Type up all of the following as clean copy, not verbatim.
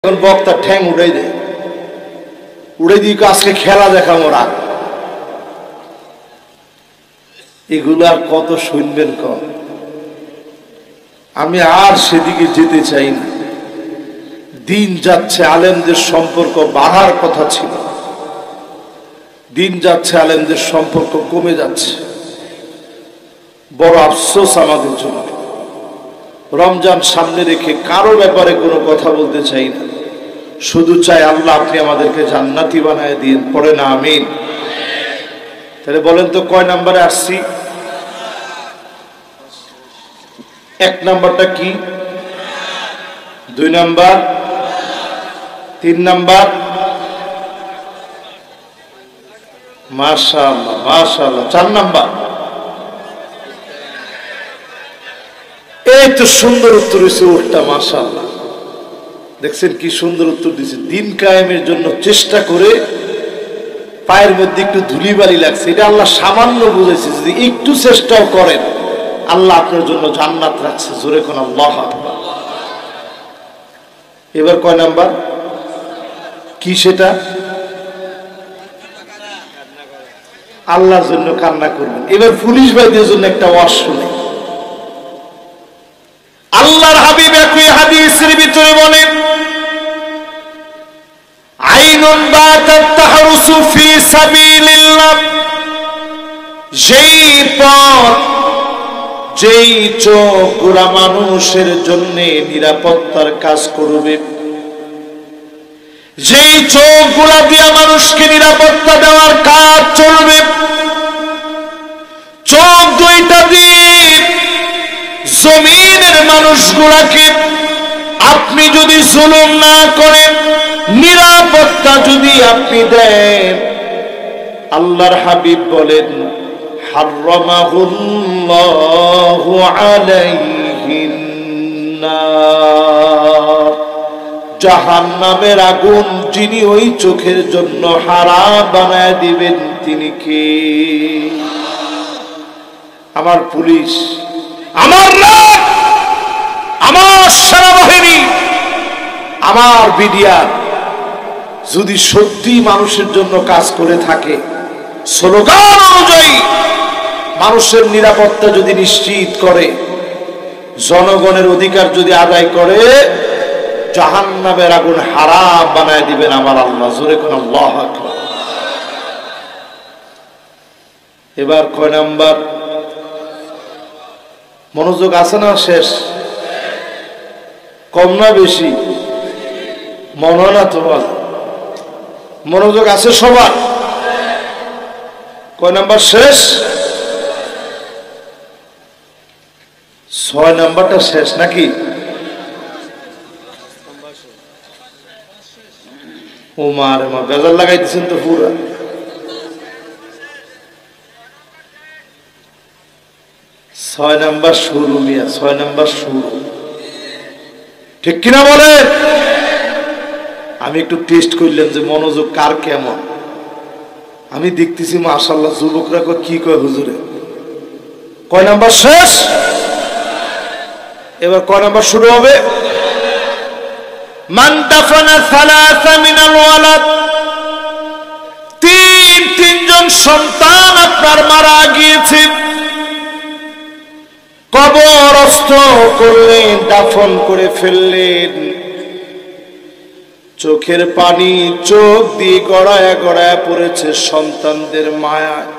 এখন বক্তা ঠ্যাং উড়াই দেয়, উড়াই দিয়ে আজকে খেলা দেখাবো না। এগুলো আর কত শুনবেন কম? আমি আর সেদিকে যেতে চাই না। দিন যাচ্ছে, আলেমদের সম্পর্ক বাড়ার কথা ছিল, দিন যাচ্ছে আলেমদের সম্পর্ক কমে যাচ্ছে। বড় আফসোস আমাদের জন্য। রমজান সামনে রেখে কারো ব্যাপারে কোনো কথা বলতে চাই না, শুধু চাই আল্লাহ আপনি আমাদেরকে জান্নাতি বানায় দিন। পড়ে না আমিন। তাহলে বলেন তো কয় নাম্বারে আসছি? এক নাম্বারটা কি? 2 নাম্বার, 3 নাম্বার? মাশাআল্লাহ মাশাআল্লাহ। 4 নাম্বার? এই তো সুন্দর উত্তর হয়েছে ওটা, মাশাআল্লাহ। দেখছেন কি সুন্দর উত্তর দিয়েছে। দিন কায়েমের জন্য চেষ্টা করে পায়ের মধ্যে একটু ধুলিবালি লাগছে, এটা আল্লাহ সামান্য বুঝেছে। যদি একটু চেষ্টাও করেন আল্লাহ আপনার জন্য জান্নাত রাখছে। জোরে কোন আল্লাহু আকবার। এবার কয় নাম্বার কি সেটা? আল্লাহর জন্য কান্না করবেন। এবার পুলিশ ভাইদের জন্য একটা ওয়াজ শুনে। আল্লাহর হাবিব একই হাদিসের ভিতরে বলেন, আইনুন বাতাত তাহরুসু ফি সাবিলিল্লাহ, যেই পথ যেই চোখগুলা মানুষের জন্য নিরাপত্তার কাজ করবে, যেই চোখগুলা দিয়া মানুষকে নিরাপত্তা দেওয়ার কাজ চলবে, চোখ দুইটা দিয়ে জমিনের মানুষগুলাকে আপনি যদি জুলুম না করেন, নিরাপত্তা যদি আপনি দেন, আল্লাহর হাবিব বলেন হাররামাহুল্লাহু আলাইহিন নার, জাহান্নামের আগুন যিনি ওই চোখের জন্য হারাম বানায় দিবেন তিনি কে? আমার পুলিশ, আমার রাত, আমার সেনাবাহিনী, আমার বিডিআর যদি সত্যি মানুষের জন্য কাজ করে থাকে, স্লোগান অনুযায়ী মানুষের নিরাপত্তা যদি নিশ্চিত করে, জনগণের অধিকার যদি আদায় করে, জাহান্নামের আগুন হারাম বানায় দিবেন আমার আল্লাহ। জোরে কোন আল্লাহু আকবার। এবার কয় নাম্বার? মনোযোগ আছে না? শেষ? কম না বেশি? মনে না তোমার? মনোযোগ আছে সবার? কয় নাম্বার শেষ? 6 নাম্বারটা শেষ নাকি? ও মা রে মা, বেজার লাগাইতেছেন তো পুরা। 6 নাম্বার শুরু মিয়া, 6 নাম্বার শুরু। ঠিক কিনা বলেন? আমি একটু টেস্ট করলাম যে মনোযোগ কার কেমন। আমি দেখতেছি মাশাআল্লাহ যুবকরা কি কয় হুজুরে। কয় নাম্বার শেষ? এবার কয় নাম্বার শুরু হবে? মান দাফানা সালাসা মিনাল ওয়ালাদ, তিনজন সন্তান আপনার মারা গিয়েছে, কবরস্থ করলেন, দাফন করে ফেললেন, চোখের পানি চোখ দিয়ে গড়ায় গড়ায় পড়েছে সন্তানদের মায়ায়,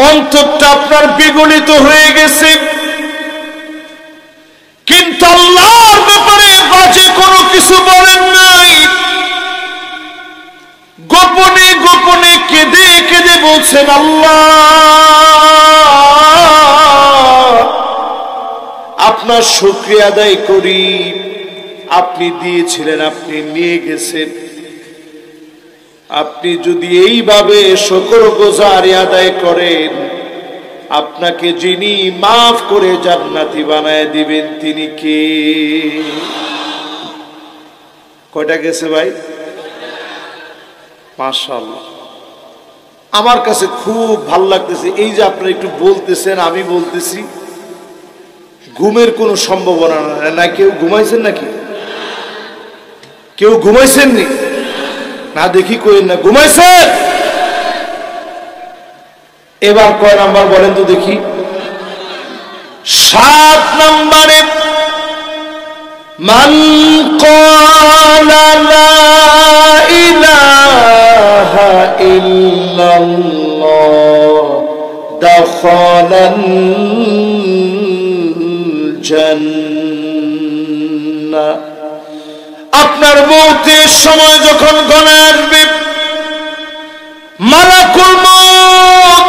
অন্তরটা আপনার বিগলিত হয়ে গেছে, কিন্তু আল্লাহর ব্যাপারে বাজে কোনো কিছু বলেন নাই। গোপনে গোপনে কেঁদে কেঁদে বলছেন আল্লাহ আপনার শুকরিয়া আদায় করি, আপনি দিয়েছিলেন, আপনি নিয়ে গেছেন। আপনি যদি এইভাবে শুকরগুজারি আদায় করেন, আপনাকে যিনি মাফ করে জান্নাতি বানায় দিবেন তিনি কে? কয়টা গেছে ভাই? মাশাআল্লাহ। আমার কাছে খুব ভালো লাগতেছে এই যে আপনারা একটু বলতেছেন, আমি বলতেছি, ঘুমের কোনো সম্ভাবনা না। কেউ ঘুমাইছেন নাকি? কেউ ঘুমাইছেন নি? না দেখি কইেন না ঘুমাইছেন। এবার কয় নাম্বার বলেন তো দেখি? 7 নম্বরে মান ক্বালা লা ইলাহা ইল্লাল্লাহ দাখালাল জান্নাহ। আপনার মওতের সময় যখন ঘনায় আসবে, মালাকুল মউত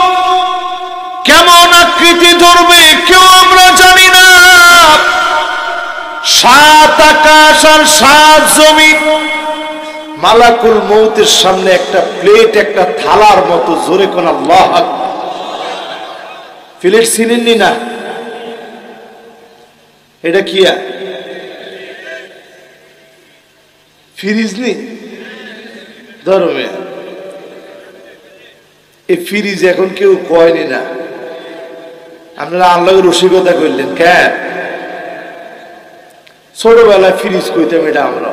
কেমন আকৃতি ধরবে কেউ আমরা জানি না। 7 আকাশ আর 7 জমিন মালাকুল মউতের সামনে একটা প্লেট, একটা থালার মতো। জোরে কোন আল্লাহু আকবার। প্লেট চিনেননি না? এটা কি? ফ্রিজ নি? ধর্মে এই ফ্রিজ এখন কেউ কয়নি না। আপনারা আল্লাহর রসিকতা করলেন কেন? ছোটবেলায় ফ্রিজ কইতাম এটা আমরা।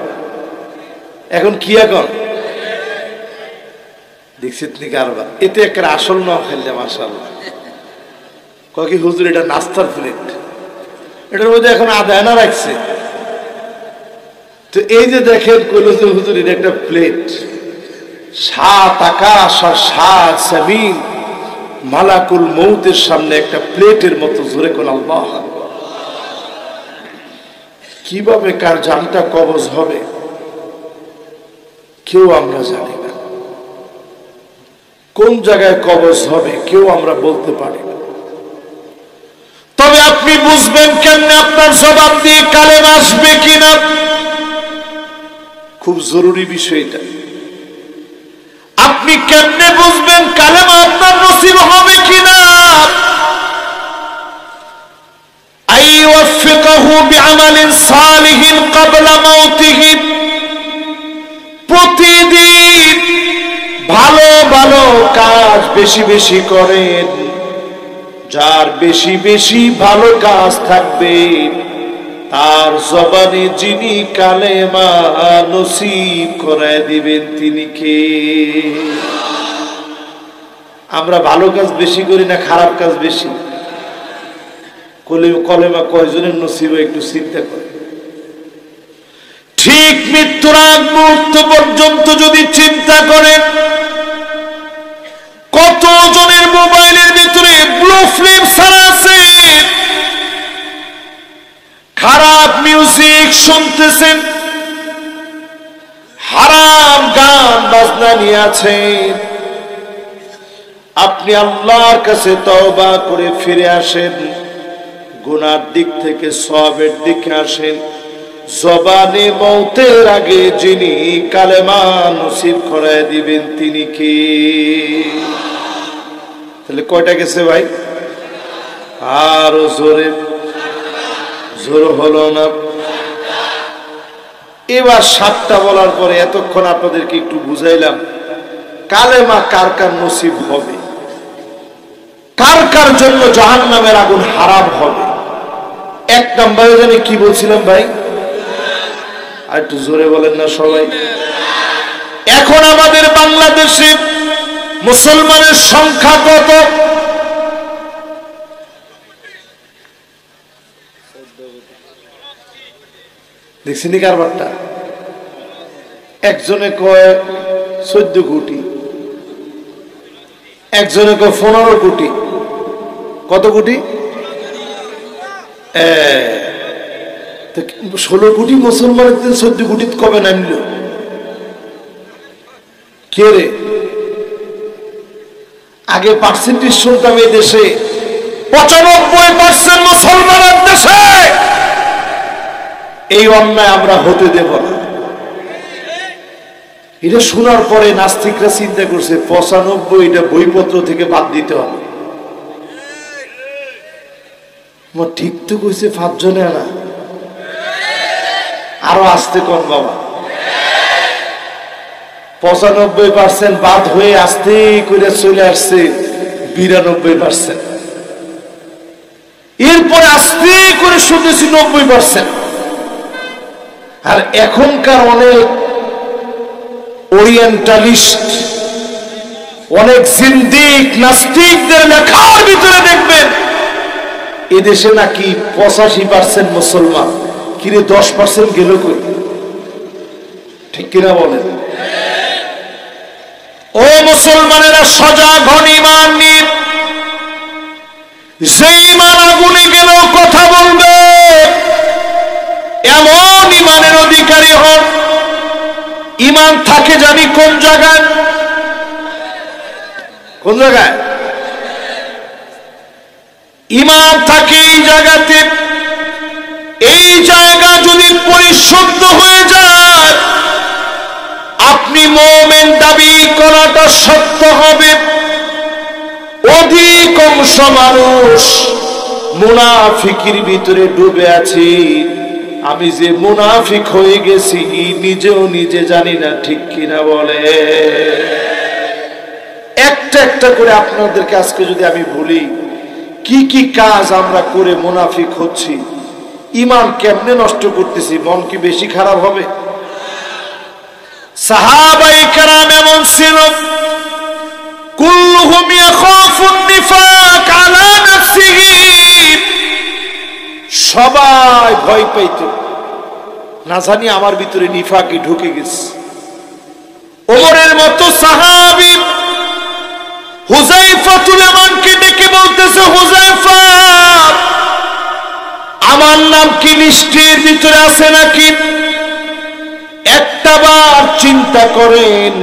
এখন কি? এখন দেখছেন নি কারবার? এতে একটা আসল ন খেললে মাশাআল্লাহ। কি হুজুর এটা নাস্তার প্লেট, এটার মধ্যে এখন আধা আনা রাখছে। তো এই যে দেখেন কইলো যে হুজুর এটা একটা প্লেট। 7 আকাশ আর 7 জমিন মালাকুল মউতের সামনে একটা প্লেটের মতো। জোরে কোন আল্লাহু আকবার। কিভাবে কার জানটা কবজ হবে কেউ আমরা জানি না। কোন জায়গায় কবজ হবে কেউ আমরা বলতে পারি না। তবে আপনি বুঝবেন কেমনে আপনার জবাব দিয়ে কালেমা আসবে কিনা? খুব জরুরি বিষয় এটা। আপনি কেমনে বুঝবেন কালেমা আপনার নসিব হবে কিনা? আইওয়াফিকাহু বিআমালিন সালিহিন ক্বাবলা মাউতিহি। প্রতিদিন ভালো ভালো কাজ বেশি বেশি করেন। যার বেশি বেশি ভালো কাজ থাকবে তার জবানে যিনি কালেমা নসিব করায় দিবেন তিনি কে? আমরা ভালো কাজ বেশি করি না খারাপ কাজ বেশি? কলেমা কয়জনের নসিব একটু চিন্তা করে। ঠিক মৃত্যুর আগ মুহূর্ত পর্যন্ত যদি চিন্তা করেন কতজনের মোবাইলের ভিতরে ব্লু ফিল্ম ছাড়া আছে, খারাপ মিউজিক শুনতেছেন, হারাম গান বাজনা নিয়ে আছেন। আপনি আল্লাহর কাছে তওবা করে ফিরে আসেন, গুনার দিক থেকে সওয়াবের দিকে আসেন। জবানে মওতের আগে যিনি কালেমা নসিব করায় দিবেন তিনি কে? তাহলে কয়টা গেছে ভাই? আরো জোরে, জোর হলো না। এবার 7টা বলার পরে এতক্ষণ আপনাদেরকে একটু বুঝাইলাম কালেমা কার কার নসিব হবে, কার কার জন্য জাহান্নামের আগুন হারাম হবে। 1 নম্বরে জানি কি বলছিলাম ভাই? আর একটু জোরে বলেন না সবাই। এখন আমাদের বাংলাদেশে মুসলমানের সংখ্যা কত? দেখছেন কারবারটা? একজনে কয় 14 কোটি, একজনে কয় 15 কোটি। কত কোটি? 16 কোটি মুসলমানের 14 কোটি কবে নামল? কে রে? আগে পার্সেন্টেজ শুনতাম এই দেশে 95% মুসলমানের দেশে। এই অন্যায় আমরা হতে দেব না। এটা শোনার পরে নাস্তিকরা চিন্তা করছে 95 এটা বইপত্র থেকে বাদ দিতে হবে। ঠিক তো কইছে 5 জনে না, আরো আসতে কোন বাবা? 95% বাদ হয়ে আসতে করে চলে আসছে 92%। এরপরে আসতে করে শুনেছি 90%। আর এখনকার অনেক ওরিয়েন্টালিস্ট, অনেক জিন্দিক নাস্তিকদের লেখার ভিতরে দেখবেন এদেশে নাকি 85% মুসলমান, কিরে 10% গেল কই? ঠিক কিনা বলেন? ও মুসলমানেরা, সজাগ হন ঈমান নিয়ে। যে ঈমান আগুনে গেলেও কথা বলবে এমন ঈমানের অধিকারী হন। ঈমান থাকে জানি কোন জায়গায়? কোন জায়গায়? ঈমান থাকে এই জায়গাতে। এই জায়গা যদি পরিশুদ্ধ হয়ে যায়, আপনি মুমিন দাবি করাটা সত্য হবে। অধিকাংশ মানুষ মুনাফিকের ভিতরে ডুবে আছে। আমি যে মুনাফিক হয়ে গেছি নিজেও নিজে জানি না, ঠিক কিনা বলে? একটা একটা করে আপনাদেরকে আজকে যদি আমি বলি কি কি কাজ আমরা করে মুনাফিক হচ্ছি, ঈমান কেমনে নষ্ট করতেছি, মন কি বেশি খারাপ হবে? সাহাবায়ে কেরাম এমন ছিল, কুল্লুহুম ইয়াখাফুন নিফাক আলা নাফসিহি, সবাই ভয় পাইত না জানি আমার ভিতরে নিফাকি ঢুকে গেছে। ওমরের মতো সাহাবী হুযায়ফাতুল ইয়ামানকে ডেকে বলতেছে, হুযায়ফা, আমার নাম কি লিস্টের ভিতরে আছে নাকি? একটাবার চিন্তা করেন,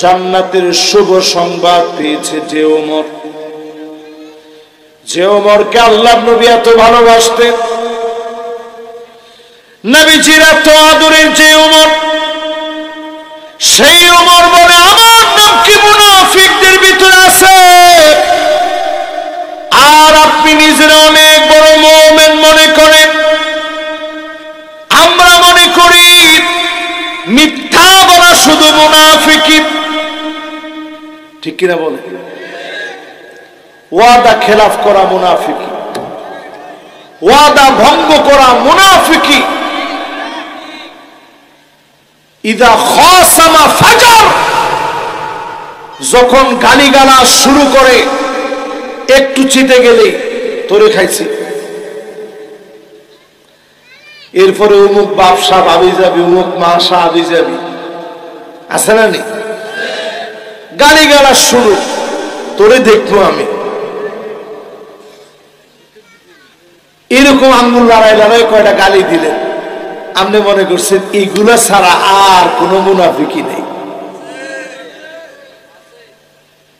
জান্নাতের শুভ সংবাদ পেয়েছে যে ওমর, যে ওমরকে আল্লাহর নবী এত ভালোবাসতেন, নবীজির এত আদরের যে ওমর, সেই ওমর বলে আমার নাম কি মুনাফিকদের ভিতরে আছে? আর আপনি নিজের অনেক বড় মুমিন মনে করেন, আমরা মনে করি মিথ্যা বলা শুধু মুনাফিকি। ঠিক কিনা বলে? ওয়াদা খেলাফ করা মুনাফিকি, ওয়াদা ভঙ্গ করা মুনাফিকি। ইদা খাসামা ফাজার, যখন গালিগালাজ শুরু করে একটু চিতে গেলে তোরে খাইছি, এরপরে অমুক বাপসা ভাবি যাবি, অমুক মাসা আবি যাবি, আছে না নি? গালিগালাজ শুরু, তোরে দেখবো আমি, এরকম আঙ্গুল লড়াই লড়াই কয়টা গালি দিলেন, আপনি মনে করছেন এইগুলা ছাড়া আর কোন মুনাফিকি নেই।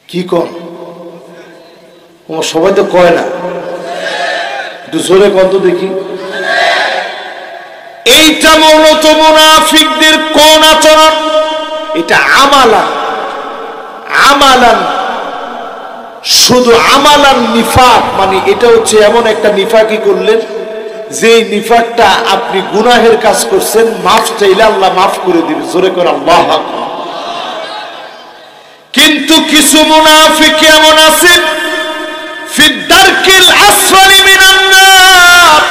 কি কন? সবাই তো কয় না, একটু জোরে কত দেখি। এইটা মূলত মুনাফিকদের কোন আচরণ? এটা আমালান, আমালান, শুধু আমালান নিফাক, মানে এটা হচ্ছে এমন একটা নিফাকি করলেন যে নিফাকটা আপনি গুনাহের কাজ করছেন, মাফ চাইলে আল্লাহ মাফ করে দিবে, জোরে করে আল্লাহু আকবার। কিন্তু কিছু মুনাফিক এমন আছে, ফিদ্দারকিল আসফালি মিনান নার,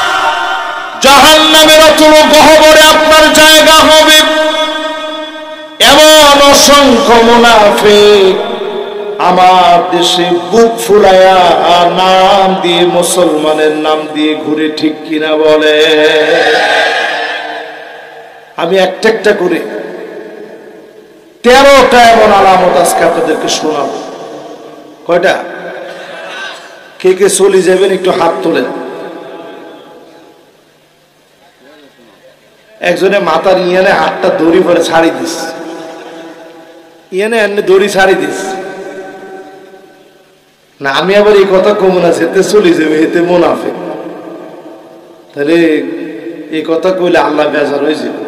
জাহান্নামের অতল গহ্বরে আপনার জায়গা হবে। এমন অসংখ্য মুনাফিক আমার দেশে বুক ফুলায়া নাম দিয়ে, মুসলমানের নাম দিয়ে ঘুরে, ঠিক কিনা বলে? আমি একটা একটা করে 13টা এমন আলামত আজকে আপনাদেরকে শোনাবো। কয়টা? কে কে চলে যাবেন একটু হাত তোলেন। একজনে মাথার ইয়ানে হাতটা দড়ি পরে ছাড়ি দিস, ইয়ানে এনে দড়ি ছাড়ি দিস না। আমি আবার এই কথা কমন আছে, এতে চলে যাবে, এতে মুনাফিক। তাহলে এই কথা কইলে আল্লাহ বেজার হয়ে যাবে।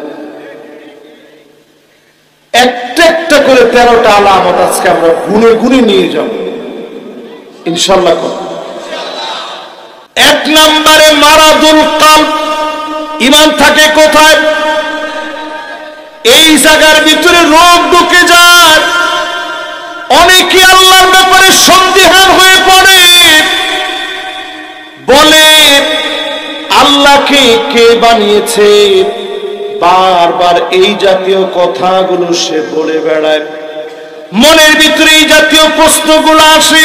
একটা একটা করে 13টা আলামত আজকে আমরা গুনে গুনে নিয়ে যাব ইনশাআল্লাহ। এক নম্বরে মারাদুল কলব, ঈমান থাকে কোথায়? এই জায়গার ভিতরে রোগ ঢুকে যায়। অনেকে আল্লাহর ব্যাপারে সন্দিহান হয়ে পড়ে, বলে আল্লাহকে কে বানিয়েছে? বারবার এই জাতীয় কথাগুলো সে বলে বেড়ায়, মনের ভিতরে এই জাতীয় প্রশ্নগুলো আসে।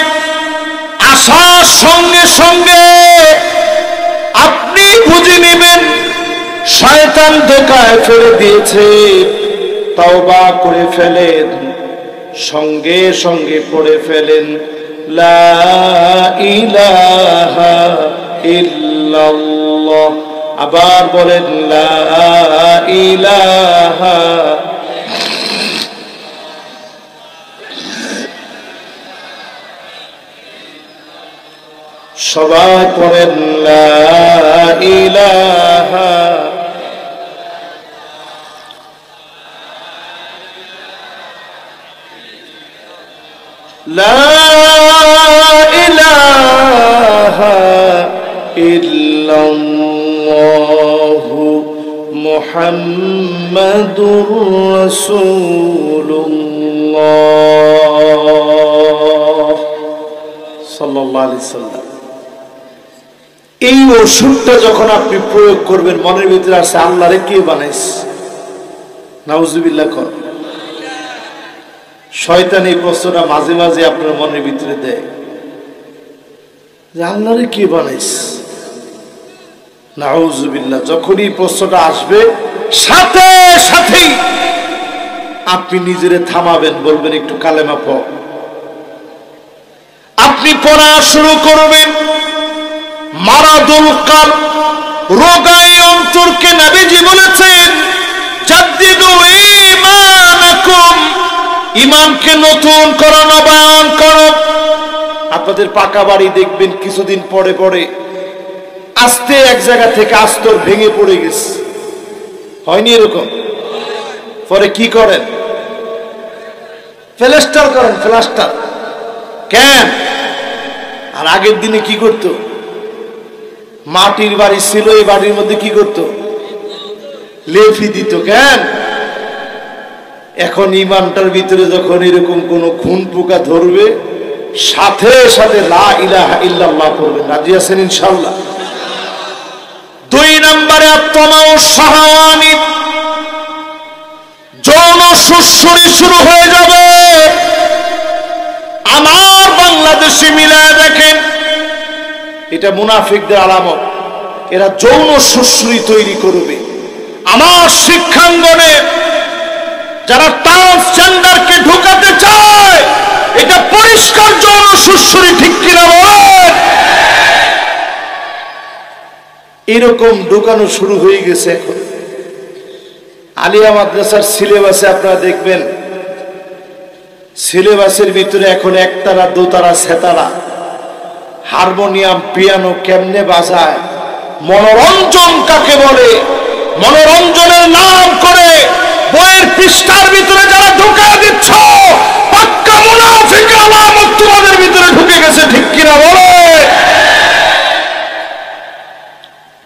আসার সঙ্গে সঙ্গে আপনি বুঝে নেবেন শয়তান ধোঁকায় ফেলে দিয়েছে। তওবা করে ফেলেন, সঙ্গে সঙ্গে পড়ে ফেলেন লা ইলাহা ইল্লাল্লাহ। আবার বলেন লা ইলাহা। সবাই পড়েন লা ইলাহা। লা ইলাহা ইল্লাল্লাহু মুহাম্মাদুর রাসূলুল্লাহ সাল্লাল্লাহু আলাইহি সাল্লাম। এই ওষুধটা যখন আপনি প্রয়োগ করবেন, মনের ভিতরে আছে আল্লাহরে কে বানাইছে, নাউজুবিল্লাহ কর। শয়তান এই প্রশ্নটা মাঝে মাঝে আপনার মনের ভিতরে দেয় যে আল্লাহরে কে বানাইছে, নাউজুবিল্লাহ। যখন এই প্রশ্নটা আসবে সাথে সাথেই আপনি নিজেরে থামাবেন, বলবেন একটু কালেমা পড়। আপনি পড়া শুরু করবেন। মারাদুল কাল, রোগাই অন্তরকে নবীজি বলেছেন জাদ্দিদু ঈমানাকুম, ঈমানকে নতুন করো, নবায়ন করো। আপনাদের পাকা বাড়ি দেখবেন কিছুদিন পরে পরে আস্তে এক জায়গা থেকে আস্তর ভেঙে পড়ে গেছে, হয়নি এরকম? পরে কি করেন? প্লাস্টার করেন, প্লাস্টার। কেন? আর আগের দিনে কি করতো? মাটির বাড়ি ছিল, এই বাড়ির মধ্যে কি করতো? লেফি দিত। কেন? এখন ইমানটার ভিতরে যখন এরকম কোন খুন পোকা ধরবে, সাথে সাথে লা ইলাহা ইল্লাল্লাহ পড়বেন। রাজি আছেন ইনশাআল্লাহ? 2 নম্বরে আত্মাউ শাহাওয়ানি, যৌন সুরসুরি শুরু হয়ে যাবে। আমার বাংলাদেশে মিলায় দেখেন, এটা মুনাফিকদের আলামত। এরা যৌন সুরসুরি তৈরি করবে। আমার শিক্ষাঙ্গনে যারা ট্রান্সজেন্ডারকে ঢুকাতে চায়, এটা পরিষ্কার যৌন সুরসুরি, ঠিক কিনা বলেন? এরকম ঢুকানো শুরু হয়ে গেছে এখন। আলিয়া মাদ্রাসার সিলেবাসে আপনারা দেখবেন, সিলেবাসের ভিতরে এখন একতারা, দোতারা, সেতারা, হারমোনিয়াম, পিয়ানো কেমনে বাজায়, মনোরঞ্জন কাকে বলে, মনোরঞ্জনের নাম করে বইয়ের পৃষ্ঠার ভিতরে যারা ঢুকে দিচ্ছ, পাক্কা মুনাফিক আলামত তোমাদের ভিতরে ঢুকে গেছে, ঠিক কিনা বলে?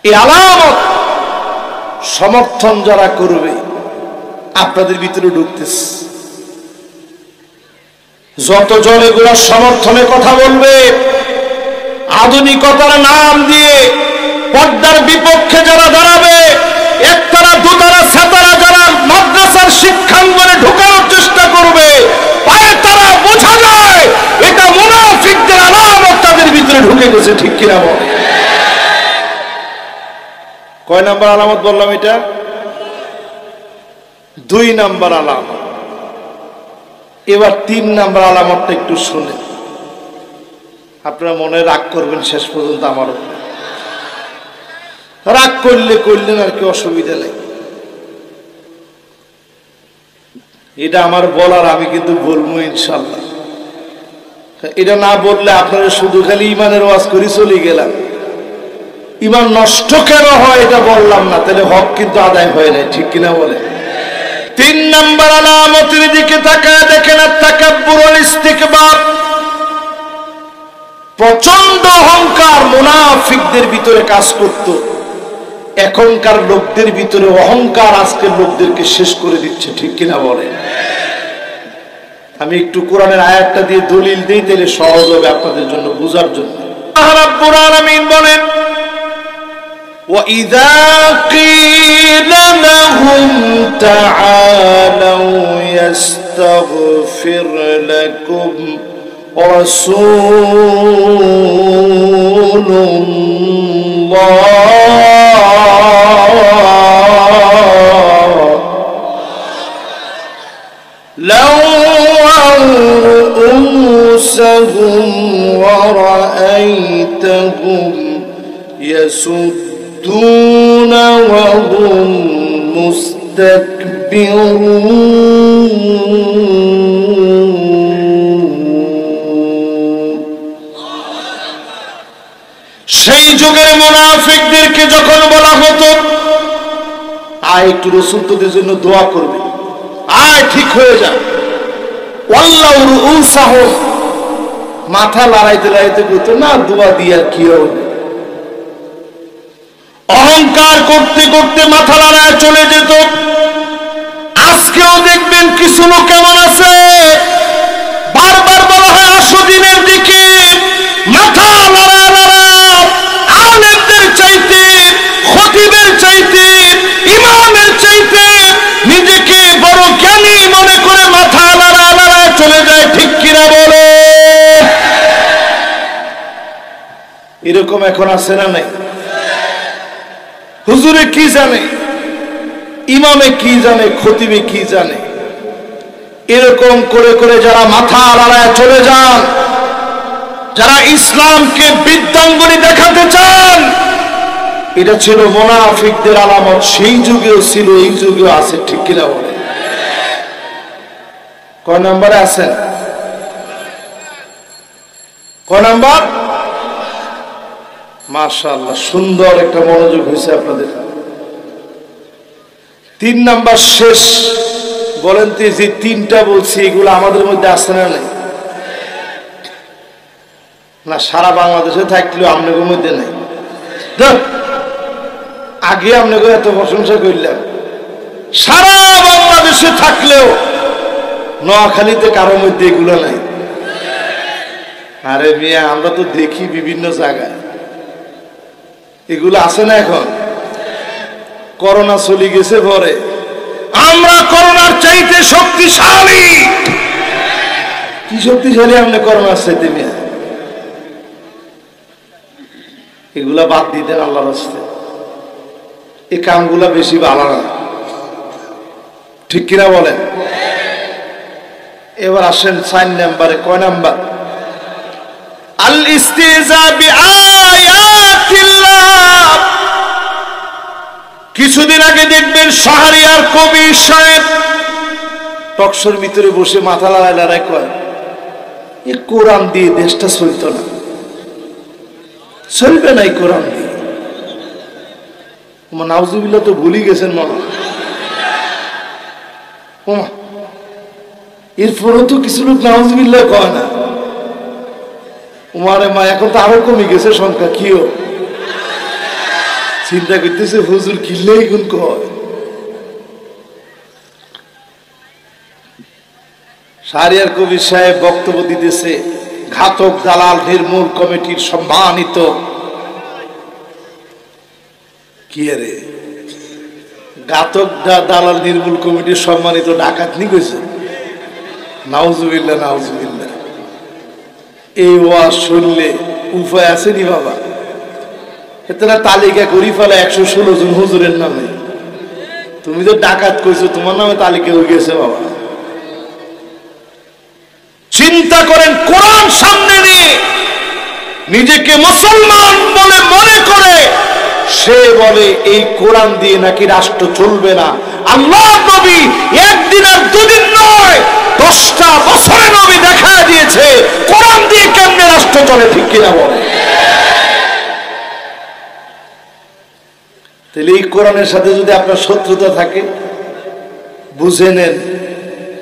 এই আলামত সমর্থন যারা করবে আপনাদের ভিতরে ঢুকতেছে। যতজন এগুলো সমর্থনে কথা বলবে, আধুনিকতার নাম দিয়ে পর্দার বিপক্ষে যারা দাঁড়াবে, একতারা, দুতারা, সেতারা যারা মাদ্রাসার শিক্ষাঙ্গনে ঢোকানোর চেষ্টা করবে, পায়ে তারা বোঝা যায় এটা মুনাফিকদের আলামত তাদের ভিতরে ঢুকে গেছে, ঠিক কিনা বলে? কয় নাম্বার আলামত বললাম? এটা 2 নাম্বার আলামত। এবার 3 নাম্বার আলামতটা একটু শুনে আপনারা মনে রাগ করবেন শেষ পর্যন্ত। আমারও রাগ করলেন আর কি, অসুবিধা নেই। এটা আমার বলার, আমি কিন্তু বলবো ইনশাল্লাহ। এটা না বললে আপনারা শুধু খালি ইমানের ওয়াজ করে চলে গেলাম। ইমান নষ্ট কেন হয় এটা বললাম না, তাহলে হক কিন্তু আদায় হয় না, ঠিক কিনা বলে? 3 নাম্বার আলামতের দিকে তাকায় দেখেন, তাকাব্বুর ওয়াল ইস্তিকবার, প্রচন্ড অহংকার মুনাফিকদের ভিতরে কাজ করত। এখনকার লোকদের ভিতরে অহংকার আজকের লোকদেরকে শেষ করে দিচ্ছে, ঠিক কিনা বলে? আমি একটু কোরআনের আয়াতটা দিয়ে দলিল দিই, তাহলে সহজ হবে আপনাদের জন্য বোঝার জন্য। আল্লাহ রাব্বুল আলামিন বলেন وَإِذَا قِيلَ لَهُمْ تَعَالَوْا يَسْتَغْفِرْ لَكُمْ رَسُولُ اللَّهِ لَوَّوْا رُءُوسَهُمْ وَرَأَيْتَهُمْ يَسُدُّونَ وَهُمْ مُسْتَكْبِرُونَ সেই যুগের মুনাফিকদেরকে যখন বলা হতো আয় একটু রাসূল তোদের জন্য দোয়া করবে, আয় ঠিক হয়ে যা, ওয়াল্লাউ রুউসাহুম, মাথা লড়াইতে লড়াইতে কইতো না দোয়া দিয়া কি হবে, অহংকার করতে করতে মাথা লড়ায় চলে যেত। আজকেও দেখবেন কিছু লোক কেমন আছে, বারবার বলা হয় আসো দিনের দিকে, মাথা লড়া লড়া, আলেমদের চাইতে, খতিবের চাইতে, ইমামের চাইতে নিজেকে বড় জ্ঞানী মনে করে মাথা লড়া লড়া চলে যায়, ঠিক কিনা বলে? এরকম এখন আছে না নাই? হুজুরে কি জানে, ইমামে কি জানে, খতিবে কি জানে, এরকম করে করে যারা মাথা লড়ায় চলে যান, যারা ইসলামকে বৃদ্ধাঙ্গুলি দেখাতে চান, এটা ছিল মুনাফিকদের আলামত। সেই যুগেও ছিল, এই যুগেও আছে, ঠিক কিনা বলে? কয় নম্বরে আছেন? কয় নম্বর? মাশাআল্লাহ, সুন্দর একটা মনোযোগ হয়েছে আপনাদের। 3 নাম্বার শেষ। বলেন তো যে 3টা বলছি এগুলো আমাদের মধ্যে আছে না নাই? না, সারা বাংলাদেশে থাকলেও আপনাদের মধ্যে নাই। আগে আপনাকে এত প্রশংসা করলাম, সারা বাংলাদেশে থাকলেও নোয়াখালীতে কারো মধ্যে এগুলো নাই। আরে মিয়া, আমরা তো দেখি বিভিন্ন জায়গায় এগুলো আছে না। এখন করোনা চলে গেছে পরে আমরা করোনার চাইতে শক্তিশালী। কি শক্তিশালী আপনি করোনার চাইতে? মিয়া, এগুলা বাদ দিতেন আল্লাহর রাস্তায়, এই কামগুলা বেশি ভালো না, ঠিক কিনা বলেন? এবার আসেন 4 নাম্বারে। কয় নাম্বার? আল ইস্তিজা বিআয়াতিল্লাহ। কিছুদিন আগে দেখবেন শাহরিয়ার কবি সাহেব টকশোর ভিতরে বসে মাথা লড়াই লড়াই কয়, এ কোরআন দিয়ে দেশটা চলত না, চলবে না এই কোরআন দিয়ে। নাউজুবিল্লাহ তো ভুলি গেছেন মনে। এরপরও তো কিছু লোক নাউজুবিল্লাহ কয় না। উমারে মা, এখন তো আরো কমে গেছে সংখ্যা। কিও চিন্তা করতেছে হুজুর কিল্লেই গুণ কয়। শাহরিয়ার কবি সাহেব বক্তব্য দিতেছে, ঘাতক দালাল নির্মূল কমিটির সম্মানিত কি রে, ঘাতক দালাল নির্মূল কমিটির সম্মানিত ডাকাত নি কইছে। নাউজুবিল্লাহ, নাউজুবিল্লাহ। এই ওয়াজ শুনলে উপায় আছে নি বাবা? এতটা তালিকা করি ফেলা 116 জন হুজুরের নামে। তুমি তো ডাকাত কইছো, তোমার নামে তালিকা হয়ে গেছে বাবা। চিন্তা করেন, কোরআন সামনে নিয়ে নিজেকে মুসলমান বলে মনে করে সে বলে এই কোরআন দিয়ে নাকি রাষ্ট্র চলবে না। আল্লাহ নবী একদিন আর দুদিন নয়, 10টা বছরে নবী দেখা দিয়েছে কোরআন দিয়ে কেমনে রাষ্ট্র চলে, ঠিক কিনা বলে? তাহলে এই কোরআনের সাথে যদি আপনার শত্রুতা থাকে, বুঝে নেন,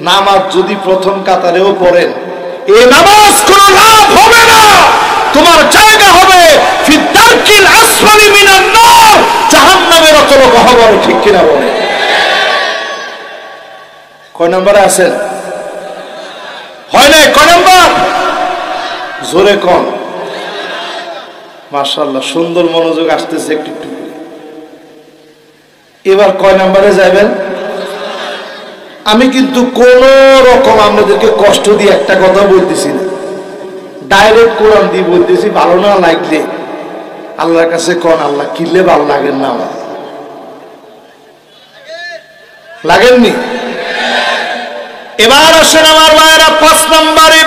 নামাজ যদি প্রথম কাতারেও পড়েন, এই নামাজ কোনো লাভ হবে না। তোমার জায়গা হবে ফি দারকিল আসফালি মিনান নার, জাহান্নামের অতল গহ্বরে, ঠিক কিনা বলে? কয় নম্বরে আছেন? হয় নাই? কয় নম্বর? জোরে কম। মাশাআল্লাহ, সুন্দর মনোযোগ আসতেছে একটু একটু। এবার কয় নাম্বারে যাবেন? আমি কিন্তু কোন রকম আপনাদেরকে কষ্ট দিয়ে একটা কথা বলতেছি না, ডাইরেক্ট কোরআন দিয়ে বলতেছি। ভালো না লাগলে আল্লাহর কাছে কোন, আল্লাহ কিনলে ভালো লাগেন না, আমার লাগেননি। এবার আসেন আমার ভাইরা 5 নম্বরে,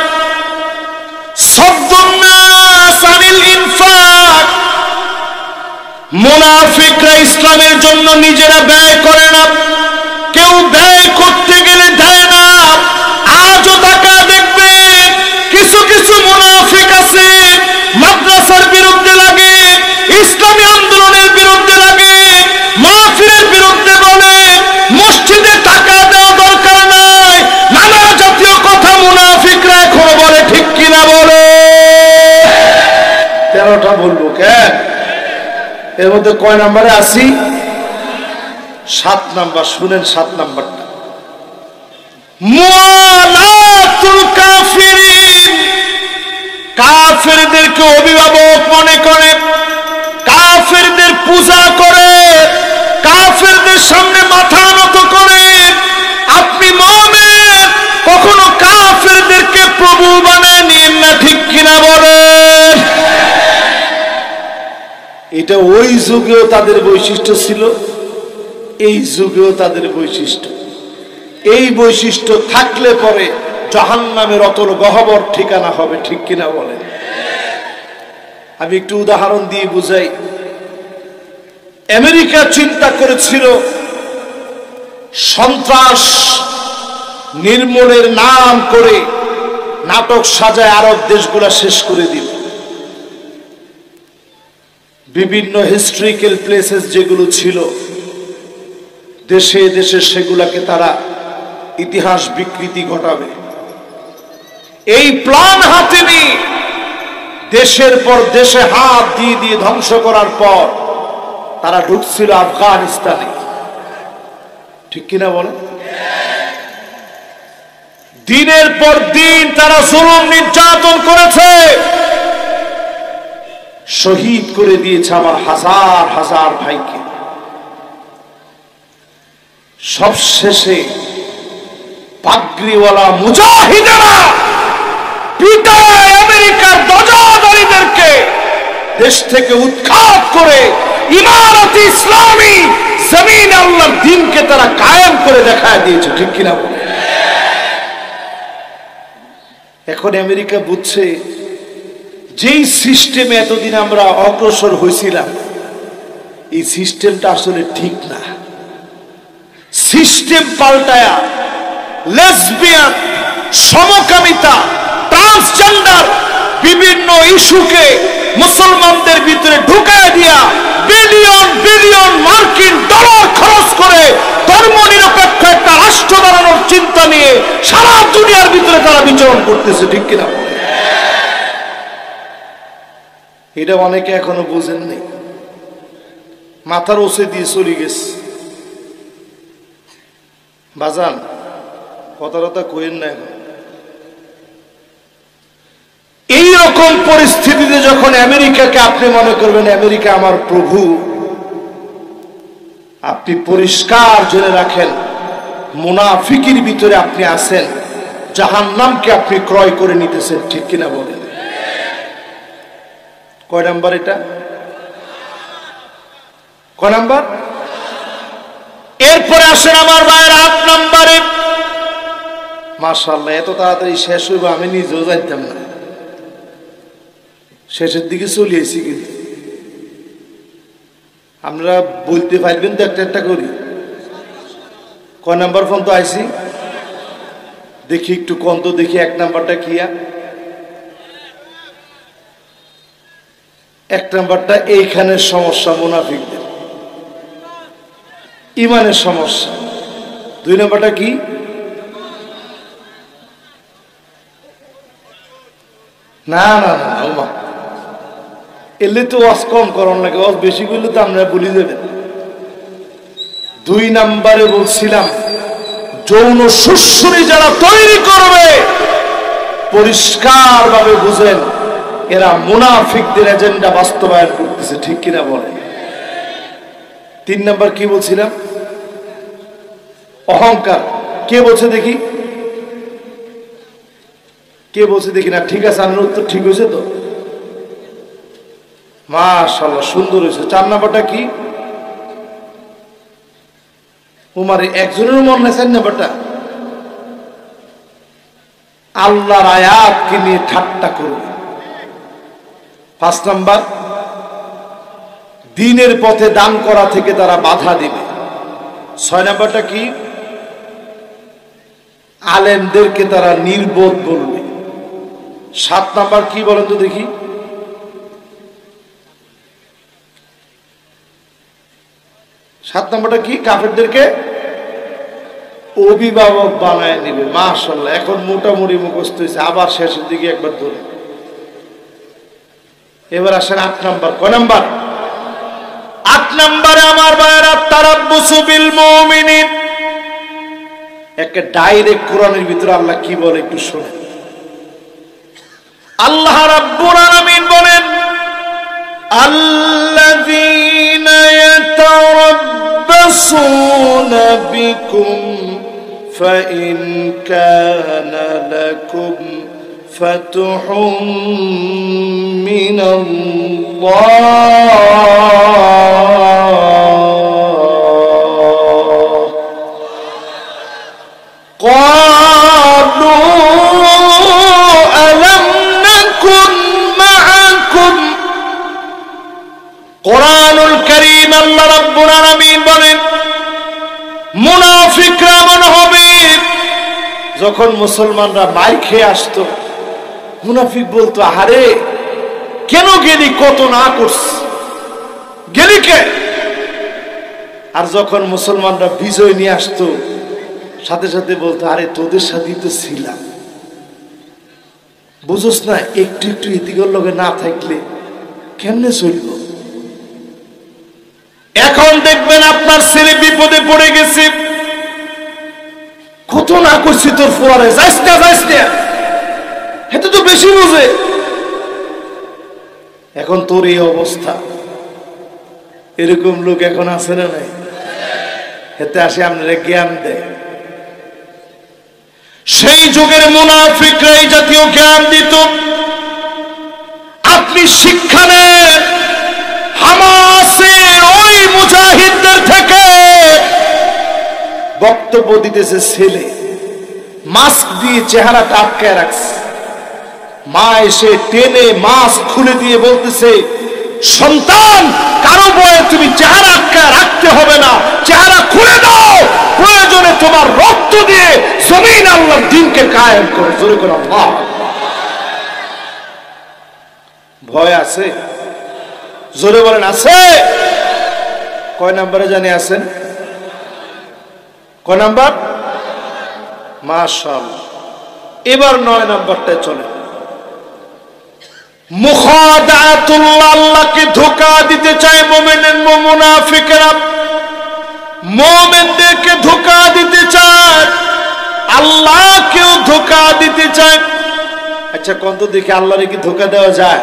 মুনাফিকরা ইসলামের জন্য নিজেরা ব্যয় করে না, কেউ ব্যয় করতে গেলে দেয় না। আজও টাকা দেখবে কিছু কিছু মুনাফিক আছে, মাদ্রাসার বিরুদ্ধে লাগে, ইসলামী আন্দোলনের বিরুদ্ধে লাগে, মাহফিলের বিরুদ্ধে বলে, মসজিদে টাকা দেওয়া দরকার নাই, নানা জাতীয় কথা মুনাফিকরা এখনো বলে, ঠিক কিনা বলে? 13টা বলবো কেন? এর মধ্যে কয় নাম্বারে আসি? 7 নাম্বার। শুনেন 7 নাম্বারটা, মুআলাতুল কাফিরিন। কাফেরদেরকে অভিভাবক মনে করে, কাফেরদের পূজা করে, কাফেরদের সামনে মাথা নত করে। আপনি মুমিন, কখনো কাফেরদেরকে প্রভু বানায় নিন না, ঠিক কিনা বলেন? এটা ওই যুগেও তাদের বৈশিষ্ট্য ছিল, এই যুগেও তাদের বৈশিষ্ট্য। এই বৈশিষ্ট্য থাকলে পরে জাহান্নামের অতল গহ্বর ঠিকানা হবে, ঠিক কিনা বলে? আমি একটু উদাহরণ দিয়ে বুঝাই। আমেরিকা চিন্তা করেছিল সন্ত্রাস নির্মূলের নাম করে নাটক সাজায় আরব দেশগুলা শেষ করে দিল। বিভিন্ন হিস্ট্রিক্যাল প্লেসেস যেগুলো ছিল দেশে দেশে, সেগুলাকে তারা ইতিহাস বিকৃতি ঘটাবে। এই প্ল্যান হাতে নিয়ে দেশের পর দেশে হাত দিয়ে দিয়ে ধ্বংস করার পর তারা ঢুকছিল আফগানিস্তানে, ঠিক কিনা বলে? দিনের পর দিন তারা জুলুম নির্যাতন করেছে, শহীদ করে দিয়েছে আমার হাজার হাজার ভাইকে। সবশেষে পাগড়িওয়ালা মুজাহিদেরা পিটায় আমেরিকার ধ্বজাধারীদেরকে দেশ থেকে উৎখাত করে ইমারত-ই ইসলামী জমিন আল্লাহর দ্বীনকে তারা কায়েম করে দেখায় দিয়েছে, ঠিক কিনা বলে? এখন আমেরিকা বুঝছে যেই সিস্টেমে এতদিন আমরা অগ্রসর হয়েছিলাম, এই সিস্টেমটা আসলে ঠিক না। সিস্টেম পাল্টায়া লেসবিয়ান, সমকামিতা, ট্রান্সজেন্ডার বিভিন্ন ইস্যুকে মুসলমানদের ভিতরে ঢুকায় দিয়া বিলিয়ন বিলিয়ন মার্কিন ডলার খরচ করে ধর্ম নিরপেক্ষ একটা রাষ্ট্র বানানোর চিন্তা নিয়ে সারা দুনিয়ার ভিতরে তারা বিচরণ করতেছে, ঠিক কিনা? এটা অনেকে এখনো বুঝেন নাই, মাথার ওসে দিয়ে চলে গেছে। বাজান কথা কইেন না। এইরকম পরিস্থিতিতে যখন আমেরিকাকে আপনি মনে করবেন আমেরিকা আমার প্রভু, আপনি পরিষ্কার জেনে রাখেন মুনাফিকের ভিতরে আপনি আছেন, জাহান্নামকে আপনি ক্রয় করে নিতেছেন, ঠিক কিনা বলেন? কয় নাম্বার এটা? কয় নাম্বার? এরপরে আসেন আমার ভাইয়ের 8 নম্বরে। মাশাআল্লাহ, এত তাড়াতাড়ি শেষ হইব আমি নিজেও জানতাম না। শেষের দিকে চলে এসেছি, কিন্তু আমরা বলতে পারবেন তো একটা একটা করি? কয় নাম্বার ফোন তো আইসি দেখি, একটু কোন তো দেখি 1 নাম্বারটা কিয়া? 1 নাম্বারটা এইখানের সমস্যা মুনাফিকদের, ইমানের সমস্যা। 2 নাম্বারটা কি? না না না, এলে তো ওয়াজ কম করন লাগে, ওয়াজ বেশি করলে তো আমরা ভুলে যাবেন। 2 নাম্বারে বলছিলাম যৌন সুশ্রী যারা তৈরি করবে পরিষ্কার ভাবে বুঝেন এরা মুনাফিকদের এজেন্ডা বাস্তবায়ন করতেছে, ঠিক কিনা বলে? 3 নাম্বার কি বলছিলাম? অহংকার। কে বলছে দেখি, কে বলছে দেখি না? ঠিক আছে, আপনার উত্তর ঠিক হয়েছে তো, মাশাআল্লাহ, সুন্দর হয়েছে। 4 নাম্বারটা কি? উমারে একজনের মন নাই 4 নাম্বারটা? আল্লাহর আয়াতকে নিয়ে ঠাট্টা করবে। 5 নাম্বার, দ্বীনের পথে দান করা থেকে তারা বাধা দিবে। 6 নাম্বারটা কি? আলেমদেরকে তারা নির্বোধ বলবে। 7 নাম্বার কি বলেন তো দেখি? 7 নাম্বারটা কি? কাফেরদেরকে অভিভাবক বানায় নিবে। মাশাআল্লাহ, এখন মোটামুটি মুখস্থ হয়েছে। আবার শেষের দিকে একবার ধরে। এবার আসেন 8 নাম্বার। কয় নাম্বার? 8 নাম্বারে আমার ভাইরা তারাব্বুসু বিল মুমিনিন। একটা ডাইরেক্ট কোরআনের ভিতরে আল্লাহ কি বলে একটু শুনেন। আল্লাহ রাব্বুল আলামিন বলেন, আল্লাযীনা ইয়াতারাব্বাসুনা বিকুম ফাইন কানা লাকুম ফাতহুম মিনাল্লাহ ক্বালু আলাম নাকুন মাআকুম। কোরআনুল কারীম আল্লাহ রাব্বুল আলামিন বলেন, মুনাফিকরা এমন হবে, যখন মুসলমানরা মার খেয়ে আসতো মুনাফিক বলতো, আরে কেন গেলি, কত না করছ, গেলি কে? আর যখন মুসলমানরা বিজয় নিয়ে আসতো সাথে সাথে বলতো, আরে তোদের সাথেই তো ছিলাম, বুঝোস না, একটু একটু ইতিকর লগে না থাকলে কেমনে চলব। এখন দেখবেন আপনার ছেলে বিপদে পড়ে গেছে, কত না করছি তোর ফোয়ারে, যাইস না যাইস না, এতে তো বেশি বুঝে। এখন তোর এই অবস্থা, এরকম লোক এখন আছে না নাই? এতে আসে আপনারা জ্ঞান দেয়। সেই যুগের মুনাফিকরা এই জাতীয় জ্ঞান দিত। আপনি শিক্ষা নেন হামাসের ওই মুজাহিদদের থেকে। বক্তব্য দিতেছে ছেলে, মাস্ক দিয়ে চেহারাটা আটকায় রাখছে, মা এসে টেনে মাস্ক খুলে দিয়ে বলতেছে, সন্তান, কারো বয়ে তুমি চেহারা আটকায় রাখতে হবে না, চেহারা খুলে দাও, প্রয়োজনে তোমার রক্ত দিয়ে জমিন আল্লাহর দ্বীনকে কায়েম করো। জোরে করে আল্লাহ। ভয় আছে? জোরে বলেন আছে? কয় নাম্বারে জানি আছেন? কয় নাম্বার? মাশাআল্লাহ। এবার 9 নাম্বারটায় চলে। মুখাদাতুল্লাহ, আল্লাহকে ধোঁকা দিতে চায় মুনাফিকরা, মুমিনদেরকে ধোঁকা দিতে চায়, আল্লাহকেও ধোঁকা দিতে চায়। আচ্ছা কোন তো দেখি আল্লাহরে কি ধোঁকা দেওয়া যায়?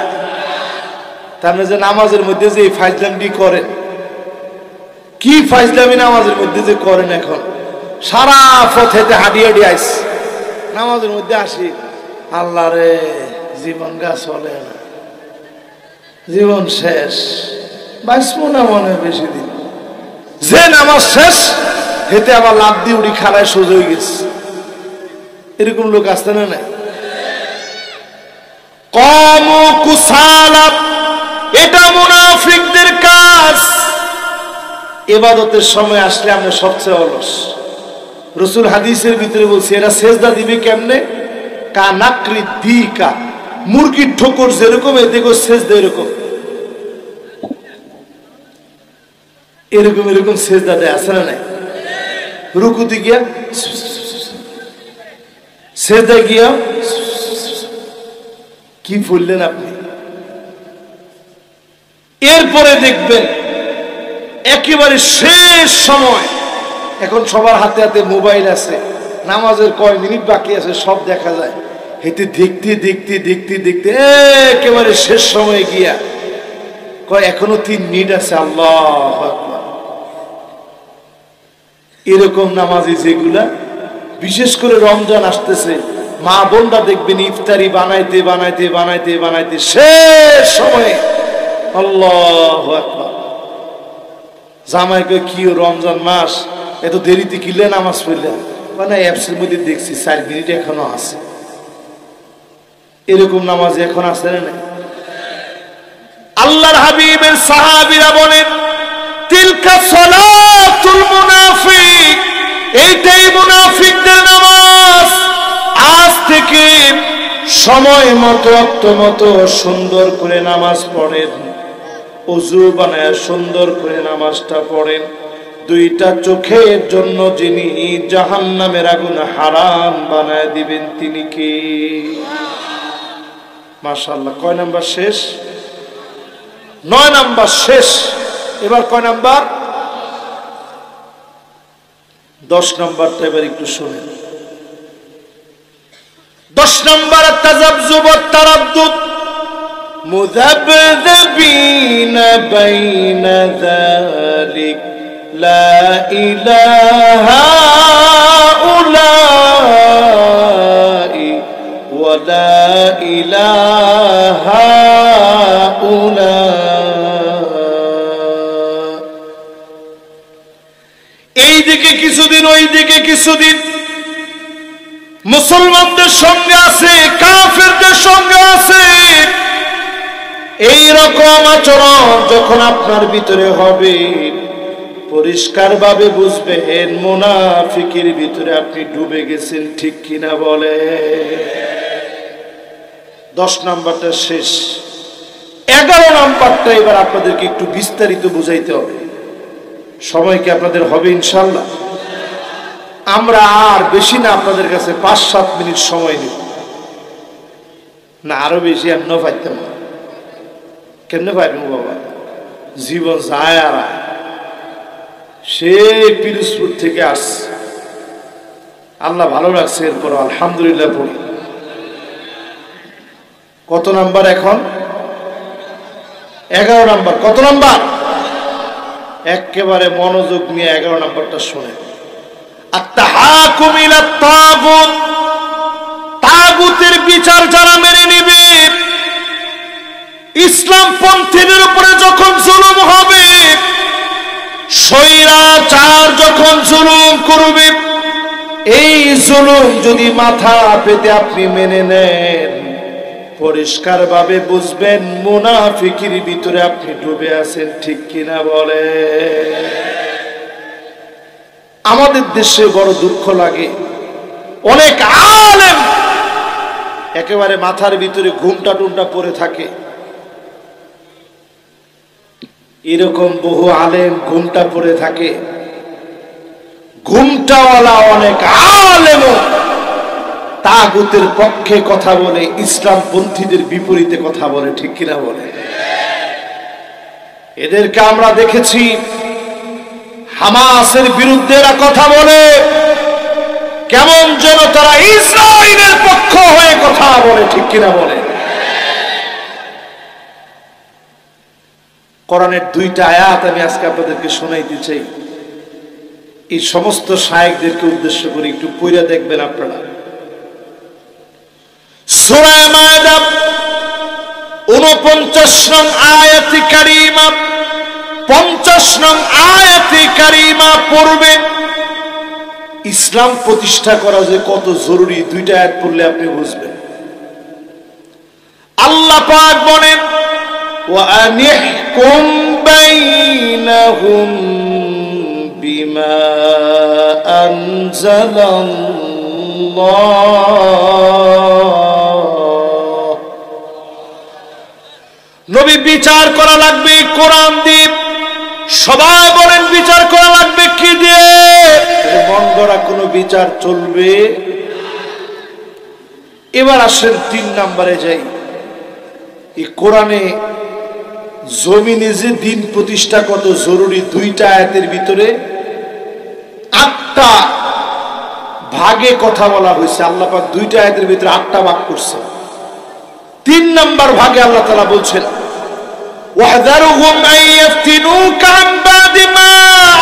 তার মানে যে নামাজের মধ্যে যে ফাইজলামি করেন, কি ফাইজলামি নামাজের মধ্যে যে করেন, এখন সারা পথেতে হাঁটি হাঁটি আইস, নামাজের মধ্যে আসি, আল্লাহ রে জীবন গা চলে না, জীবন শেষ, বাঁচবো না মনে হয় বেশি দিন, যে নামাজ শেষ হেতে আবার লাভ দিয়ে উড়ি খালায় সোজ হয়ে গেছে। এরকম লোক আসতে না নাই? কমু কুসালা, এটা মুনাফিকদের কাজ। ইবাদতের সময় আসলে আমরা সবচেয়ে অলস। রাসূল হাদিসের ভিতরে বলছে, এরা সেজদা দিবে কেমনে? কানাকরি দিকা, মুরগির ঠোকর যেরকম এদিকে সেজদা এরকম, এরকম এরকম সেজদা দেয়, আছে না নাই? রুকুতে গিয়া সেজদা গিয়া কি বললেন আপনি? এরপরে দেখবেন একেবারে শেষ সময়, এখন সবার হাতে হাতে মোবাইল আছে, নামাজের কয় মিনিট বাকি আছে সব দেখা যায়, হেঁটে দেখতে দেখতে দেখতে দেখতে একেবারে শেষ সময়ে গিয়া কয় এখনো 3 মিনিট আছে, আল্লাহু আকবার, এরকম নামাজি যেগুলা, বিশেষ করে রমজান আসতেছে, মা বোনরা দেখবেন ইফতারি বানাইতে বানাইতে বানাইতে বানাইতে শেষ সময়ে আল্লাহু আকবার, জামাইকে কি রমজান মাস এত দেরিতে কিলে নামাজ পড়লেন, মানে অ্যাপসের মধ্যে দেখছি 4 মিনিট এখনো আছে। এরকম নামাজ এখন আছে না? আল্লাহর হাবিবের সাহাবীরা বলেন, তিলকা সালাতুল মুনাফিক, এইটাই মুনাফিকদের নামাজ। আজ থেকে সময় মতো ওয়াক্ত মতো সুন্দর করে নামাজ পড়েন, ওযু বানায় সুন্দর করে নামাজটা পড়েন। 2টা চোখের জন্য যিনি জাহান্নামের আগুন হারাম বানায় দিবেন তিনি কে? মাশাআল্লাহ। কয় নাম্বার শেষ? 9 নাম্বার শেষ। এবার কয় নাম্বার? 10 নাম্বারটা এবার একটু শুনেন। 10 নাম্বার তাযাবযুব ওয়াত তারাদ্দুদ, মুযাবযাবিনা বাইনা যালিক লা ইলাহা উলাই ওয়া লা ইলাহা এইদিকে কিছুদিন ওইদিকে কিছুদিন, মুসলমানদের সঙ্গে আছে, কাফেরদের সঙ্গে আছে। এই রকম আচরণ যখন আপনার ভিতরে হবে, পরিষ্কার ভাবে বুঝবেন মুনাফিকের ভিতরে আপনি ডুবে গেছেন। ঠিক কিনা বলে? 10 নাম্বারটা শেষ। 11 নাম্বারটা এবার আপনাদেরকে একটু বিস্তারিত বুঝাইতে হবে। সময় কি আপনাদের হবে ইনশাআল্লাহ? আমরা আর বেশি না, আপনাদের কাছে 5-7 মিনিট সময় নেব না, আরো বেশি এমন পাইতাম না। কেমনে পাইবেন বাবা? জীবন যায় আর সেই পিরোজপুর থেকে আসছে, আল্লাহ ভালো রাখছে, এরপর আলহামদুলিল্লাহ পড়ি। কত নাম্বার এখন? 11 নাম্বার। কত নাম্বার? একেবারে মনোযোগ নিয়ে 11 নাম্বারটা শুনে। আত-তাহাকুম ইলা তাগুত, তাগুতের বিচার যারা মেনে নেবে, ইসলাম পন্থীদের উপরে যখন জুলুম হবে, স্বৈরাচার যখন জুলুম করবে, এই জুলুম যদি মাথা পেতে আপনি মেনে নেন, পরিষ্কার ভাবে বুঝবেন মুনাফিকের ভিতরে আপনি ডুবে আছেন। ঠিক কিনা বলে? আমাদের দেশে বড় দুঃখ লাগে, অনেক আলেম একেবারে মাথার ভিতরে ঘুমটা টুমটা পড়ে থাকে। এরকম বহু আলেম ঘুমটা পড়ে থাকে, ঘুমটাওয়ালা অনেক আলেম তাগুতের পক্ষে কথা বলে, ইসলাম পন্থীদের বিপরীতে কথা বলে। ঠিক কিনা বলে? এদেরকে আমরা দেখেছি হামাসের বিরুদ্ধে এরা কথা বলে, কেমন যেন তারা ইসরায়েলের পক্ষ হয়ে কথা বলে। ঠিক কিনা বলে? কোরআনের 2টা আয়াত আমি আজকে আপনাদেরকে শোনাইতে চাই। এই সমস্ত শায়েখদেরকে উদ্দেশ্য করে একটু পড়ে দেখবেন আপনারা। সূরা মায়দা 49 নং আয়াতে কারিমা, 50 নং আয়াতে কারিমা পড়বেন। ইসলাম প্রতিষ্ঠা করা যে কত জরুরি, 2টা আয়াত পড়লে আপনি বুঝবেন। আল্লাহ পাক বলেন, ওয়া আনিহকুম বাইনাহুম বিমা আনজালাল্লাহ। নবী বিচার করা লাগবে কোরআন দিয়ে। সবাই বলেন বিচার করা লাগবে কি দিয়ে? মন গড়া কোনো বিচার চলবে? এবার আসেন 3 নাম্বারে যাই। এই কোরআনে জমিনে যে দিন প্রতিষ্ঠা কত জরুরি, 2টা আয়াতের ভিতরে 8টা ভাগে কথা বলা হয়েছে। আল্লাহ পাক 2টা আয়াতের ভিতরে 8টা ভাগ করছে। 3 নাম্বার ভাগে আল্লাহ তাআলা বলছেন, ওয়াহযারুহুম আন ইয়াফতিনুকা আন বাদি মা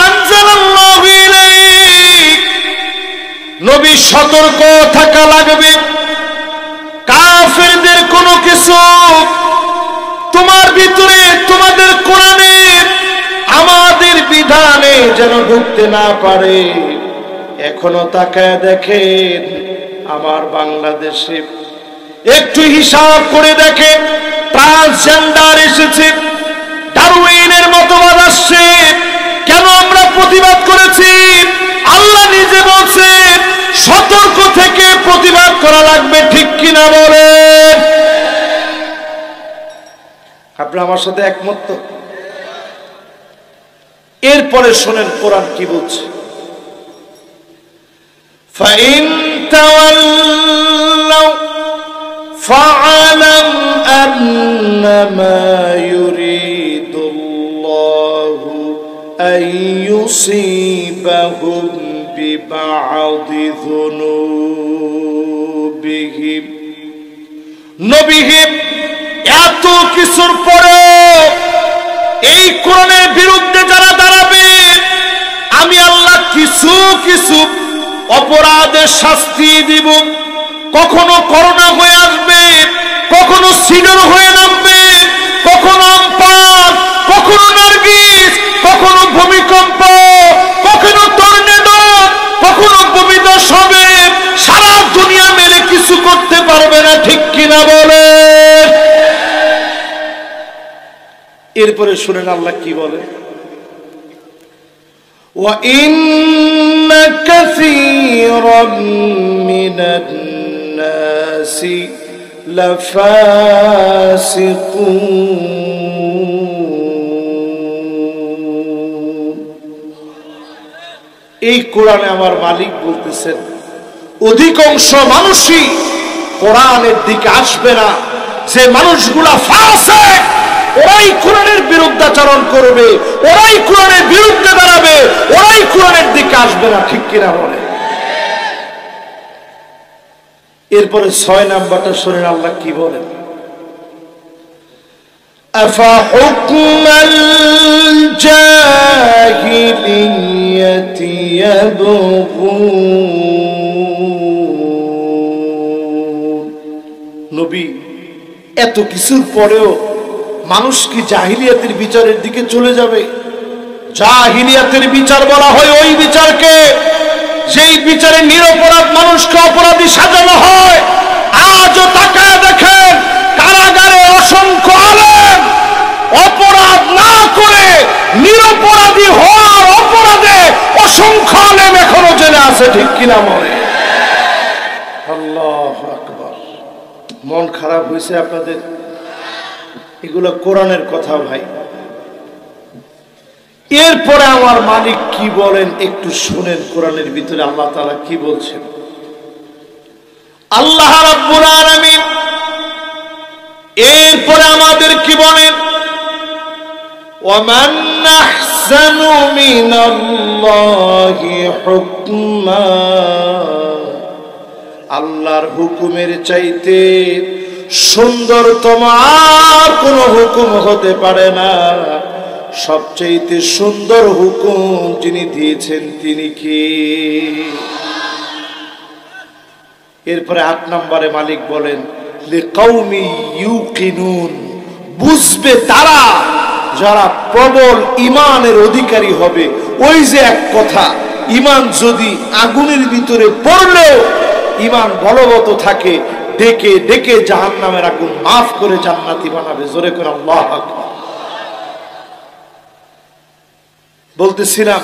আনজালাল্লাহু ইলাইক, নবী সতর্ক থাকা লাগবে, কাফেরদের কোনো কিছু তোমার ভিতরে, তোমাদের কোরআনে, আমাদের বিধানে যেন ঢুকতে না পারে। এখনো তাকায় দেখেন আমার বাংলাদেশে, একটু হিসাব করে দেখেন, ট্রান্সজেন্ডার এসেছে, ডারউইনের মতবাদ আসছে, কেন আমরা প্রতিবাদ করেছি? আল্লাহ নিজে বলছেন সতর্ক থেকে প্রতিবাদ করা লাগবে, ঠিক কিনা বলেন? আপনি আমার সাথে একমত তো? এরপরে শোনেন কোরআন কি বলছে, فَإِن تَوَلَّوْا فَاعْلَمْ أَنَّمَا يُرِيدُ اللَّهُ أَن يُصِيبَهُم بِبَعْضِ ذُنُوبِهِمْ। নবীহিম এত কিছুর পরে এই কোরআনের বিরুদ্ধে যারা দাঁড়াবে, আমি আল্লাহ কিছু কিছু অপরাধের শাস্তি দিব। কখনো করোনা হয়ে আসবে, কখনো সিডর হয়ে নামবে, কখনো আমপান, কখনো নার্গিস, কখনো ভূমিকম্প, কখনো টর্নেডো, কখনো ভূমিধস হবে। সারা দুনিয়া মেলে কিছু করতে পারবে না, ঠিক কিনা বলে? এরপরে শুনেন আল্লাহ কি বলে, وَإِنَّ كَثِيرًا مِنَ النَّاسِ لَفَاسِقُونَ। এই কোরআনে আমার মালিক বলতেছেন অধিকাংশ মানুষই কোরআনের দিকে আসবে না। যে মানুষগুলা ফাসিক, ওরাই কোরআনের বিরুদ্ধাচরণ করবে, ওরাই কোরআনের বিরুদ্ধে দাঁড়াবে, ওরাই কোরআনের দিকে আসবে না, ঠিক কিনা বলে? এরপরে 6 নাম্বারটা শুনেন আল্লাহ কি বলেন, আফাহুকমাল জাহিলিয়াতি ইয়াবগুন। নবী এত কিছুর পরেও মানুষ কি জাহিলিয়াতের বিচারের দিকে চলে যাবে? জাহিলিয়াতের বিচার বলা হয় ওই বিচারকে যেই বিচারে নিরপরাধ মানুষকে অপরাধী সাজানো হয়। আজও তাকায় দেখেন কারাগারে অসংখ্য আলেম অপরাধ না করে নিরপরাধী হওয়ার অপরাধে অসংখ্য আলেম এখনো জেলে আছে, ঠিক কিনা বলে? আল্লাহু আকবার। মন খারাপ হয়েছে আপনাদের? এগুলো কোরআনের কথা ভাই। এরপরে আমার মালিক কি বলেন একটু শুনেন, কোরআনের ভিতরে আল্লাহ তাআলা কি বলছেন। আল্লাহ রাব্বুল আলামিন এরপরে আমাদের কি বলেন, ওয়ামান আহসানু মিনাল্লাহি হুকমা। আল্লাহর হুকুমের চাইতে সুন্দরতম আর কোন হুকুম হতে পারে না। সবচেয়ে সুন্দর হুকুম যিনি দিয়েছেন তিনি কে? এরপরে 8 নম্বরে মালিক বলেন, লিকাউমি ইউকিনুন। বুঝবে তারা যারা প্রবল ঈমানের অধিকারী হবে। ওই যে এক কথা, ঈমান যদি আগুনের ভিতরে পড়লেও ঈমান বলবৎ থাকে, ডেকে ডেকে জাহান্নামের আগুন মাফ করে জান্নাতি বানাবে। জোরে করে আল্লাহু আকবার। বলতেছিলাম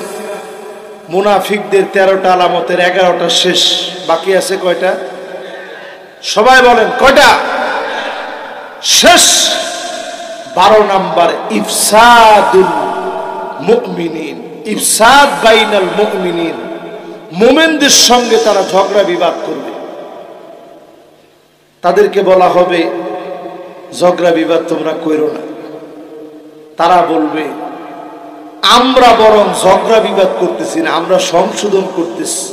মুনাফিকদের 13টা আলামতের 11টা শেষ, বাকি আছে কয়টা? সবাই বলেন কয়টা শেষ? 12 নাম্বার ইফসাদুল মুমিনিন, ইফসাদ বাইনাল মুমিনিন। মুমিনদের সঙ্গে তারা ঝগড়া বিবাদ করবে। তাদেরকে বলা হবে ঝগড়া বিবাদ তোমরা কইরো না। তারা বলবে আমরা বরং ঝগড়া বিবাদ করতেছি না, আমরা সংশোধন করতেছি।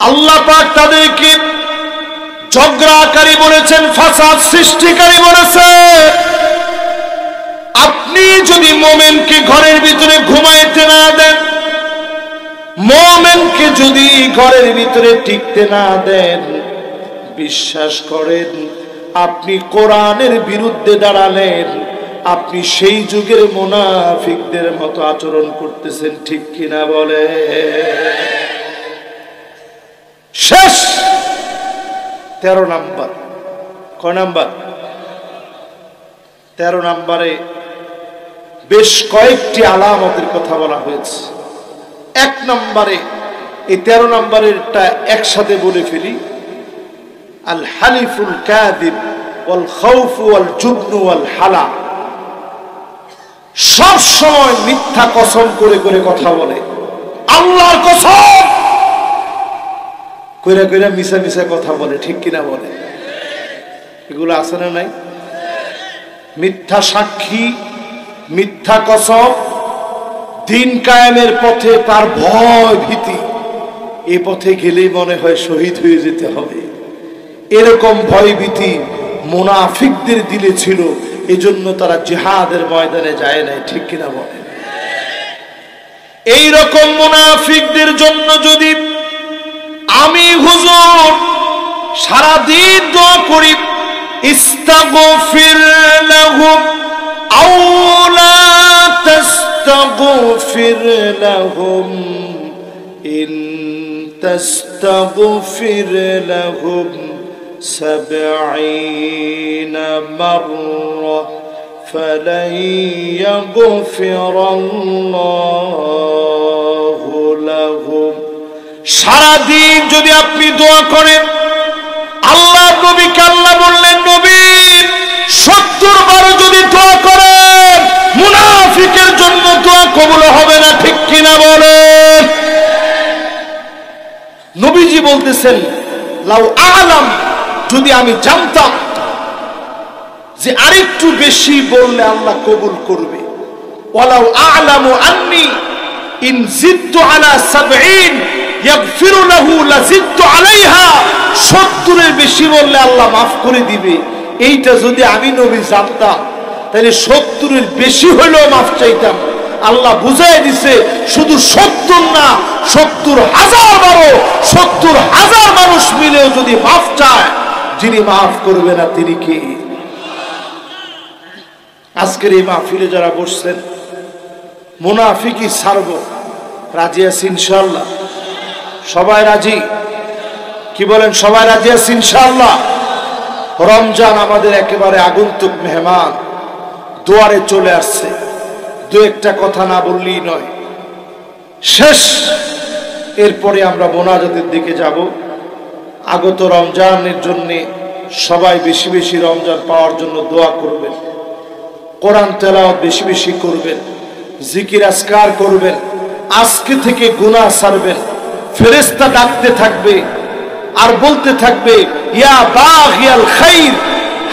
আল্লাহ পাক তাদেরকে ঝগড়াকারী বলেছেন, ফাসাদ সৃষ্টিকারী বলেছেন। আপনি যদি মুমিনকে ঘরের ভিতরে ঘুমাইতে না দেন, মুমিনকে যদি ঘরের ভিতরে টিকতে না দেন, বিশ্বাস করেন আপনি কোরআনের বিরুদ্ধে দাঁড়ালেন, আপনি সেই যুগের মুনাফিকদের মতো আচরণ করতেছেন। ঠিক কিনা বলে? শেষ 13 নাম্বার। কয় নাম্বার? 13 নাম্বারে বেশ কয়েকটি আলামতের কথা বলা হয়েছে। 1 নম্বরে, এই 13 নম্বরেরটা একসাথে বলে ফেলি, আল হালিফুল কাযিব ওয়াল খাউফ ওয়াল জুবন ওয়াল হালা। সব সময় মিথ্যা কসম করে করে কথা বলে, আল্লাহর কসম কইরা কইরা মিছা মিছা কথা বলে। ঠিক কিনা বলে? এগুলো আছে না নাই? মিথ্যা সাক্ষী, মিথ্যা কসম, দিন কায়েমের পথে তার ভয় ভীতি, এই পথে গেলেই মনে হয় শহীদ হয়ে যেতে হবে, এরকম ভয় ভীতি মুনাফিকদের দিলে ছিল। এজন্য তারা জিহাদের ময়দানে যায় নাই। ঠিক কিনা বলে? এই রকম মুনাফিকদের জন্য যদি আমি হুজুর সারাদিন দোয়া করি, ইস্তাগফির লাহুম আও লা তাস্তাগফির লাহুম ইন তাস্তাগফির লাহুম 70 মাররা ফালান ইয়াগফিরাল্লাহু লাহুম। সারাদিন যদি আপনি দোয়া করেন, আল্লাহ নবীকে আল্লাহ বললেন, নবী 70 বার যদি দোয়া করেন, মুনাফিকের জন্য দোয়া কবুল হবে না। ঠিক কিনা বলেন? নবীজি বলতেছেন, লাউ আ'লাম, যদি আমি জানতাম যে আরেকটু বেশি বললে আল্লাহ কবুল করবে, ওয়ালাউ আ'লামু আন্নী ইন জিদতু আলা 70 ইয়াগফিরু লাহু লাজিদতু আলাইহা, 70 এর বেশি বললে আল্লাহ মাফ করে দিবে, এইটা যদি আমি নবী জানতাম তাহলে 70 এর বেশি হলেও মাফ চাইতাম। আল্লাহ বুঝাই দিছে, শুধু 70 না, 70,000 বারো 70,000 মানুষ মিলেও যদি মাফ চায়, যিনি মাফ করবে না তিনি কে? আজকের এই মাহফিলে যারা বসছেন, মুনাফিকই ছাড়বো, রাজি আছি ইনশাআল্লাহ? সবাই রাজি? কি বলেন? সবাই রাজি আছি ইনশাআল্লাহ? রমজান আমাদের একেবারে আগন্তুক মেহমান, দুয়ারে চলে আসছে। দু একটা কথা না বললেই নয়। শেষ, এরপরে আমরা মোনাজাতের দিকে যাব। আগত রমজানের জন্য সবাই বেশি বেশি রমজান পাওয়ার জন্য দোয়া করবেন, কোরআন তেলাওয়াত বেশি বেশি করবেন, জিকির আজকার করবেন, আজকে থেকে গুনাহ ছাড়বেন। ফেরেশতা ডাকতে থাকবে আর বলতে থাকবে, ইয়া বাগিয়াল খাইর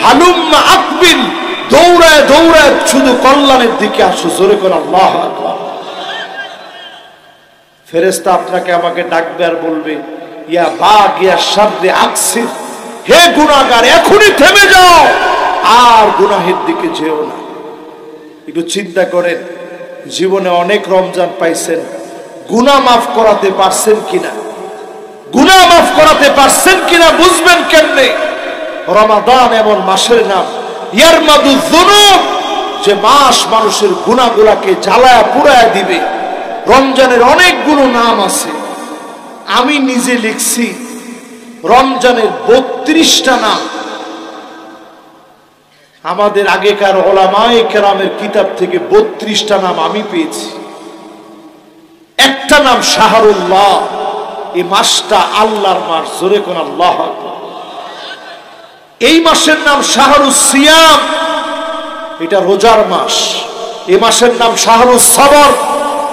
হালুম্মা আকবিল, দৌড়ায় দৌড়ায় শুধু কল্যাণের দিকে আসো। জোরে করে আল্লাহু আকবার। ফেরেশতা আপনাকে আমাকে ডাকবে আর বলবে, ইয়া বাগিয়া শাররি আকসির, হে গুনাহগার এখনই থেমে যাও, আর গুনাহের দিকে যেও না। একটু চিন্তা করেন, জীবনে অনেক রমজান পাইছেন, গুনাহ মাফ করাতে পারছেন কিনা? গুনাহ মাফ করাতে পারছেন কিনা বুঝবেন কেমনে? রমাদান এমন মাসের নাম, ইয়ারমাদুয যুনুব, যে মাস মানুষের গুনাহগুলোকে জ্বালায়া পুড়ায়া দিবে। রমজানের অনেকগুলো নাম আছে, আমি নিজে লিখছি রমজানের 32টা নাম। আমাদের আগেকার উলামায়ে কেরামের কিতাব থেকে 32টা নাম আমি পেয়েছি। একটা নাম শাহরুল্লাহ, এই মাসটা আল্লাহর মাস। জোরে কোন আল্লাহু আকবার। এই মাসের নাম শাহরুস সিয়াম, এটা রোজার মাস। এই মাসের নাম শাহরুস সবর,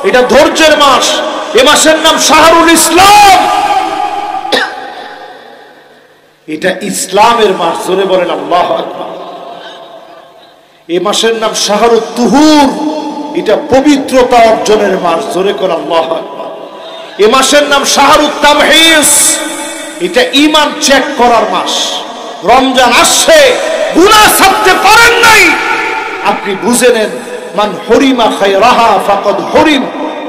এটা ধৈর্যের মাস। এই মাসের নাম শাহরুল ইসলাম, এটা ইসলামের মাস। জোরে বলেন আল্লাহু আকবার। এই মাসের নাম শাহরুত তুহুর, এটা পবিত্রতা অর্জনের মাস। জোরে করে আল্লাহু আকবার। এই মাসের নাম শাহরুত তামহিস, এটা ঈমান চেক করার মাস। রমজান আসছে, গুনাহ ছাড়তে পারেন নাই, আপনি বুঝে নেন, মান হরিমা খায়রাহা ফাকাদ হরিম,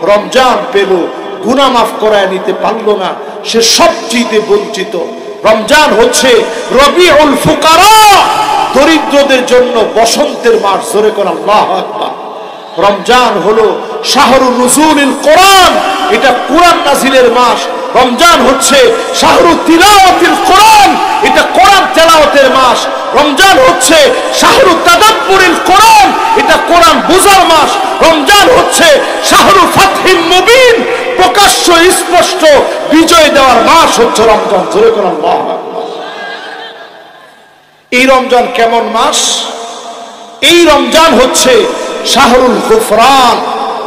রমজান পেল গুনাহ মাফ করায় নিতে পারলো না, সে সবচেয়ে বঞ্চিত। রমজান হচ্ছে রবিউল ফুকারা, দরিদ্রদের জন্য বসন্তের মাস। জোরে করে আল্লাহু আকবার। রমজান হলো শাহরু নুজুলিল কোরআন, এটা কোরআন নাজিলের মাস। রমজান হচ্ছে শাহরু তিলাওয়াতিল কোরআন, এটা কোরআন তেলাওয়াতের মাস। রমজান হচ্ছে শাহরু তাদাব্বুরিল কোরআন, এটা কোরআন বোঝার মাস। রমজান হচ্ছে শাহরু ফাতহিল মুবিন, প্রকাশ্য স্পষ্ট বিজয় দেওয়ার মাস হচ্ছে রমজান। জোরে করে আল্লাহু আকবার। এই রমজান কেমন মাস? এই রমজান হচ্ছে শাহরুল গুফরান,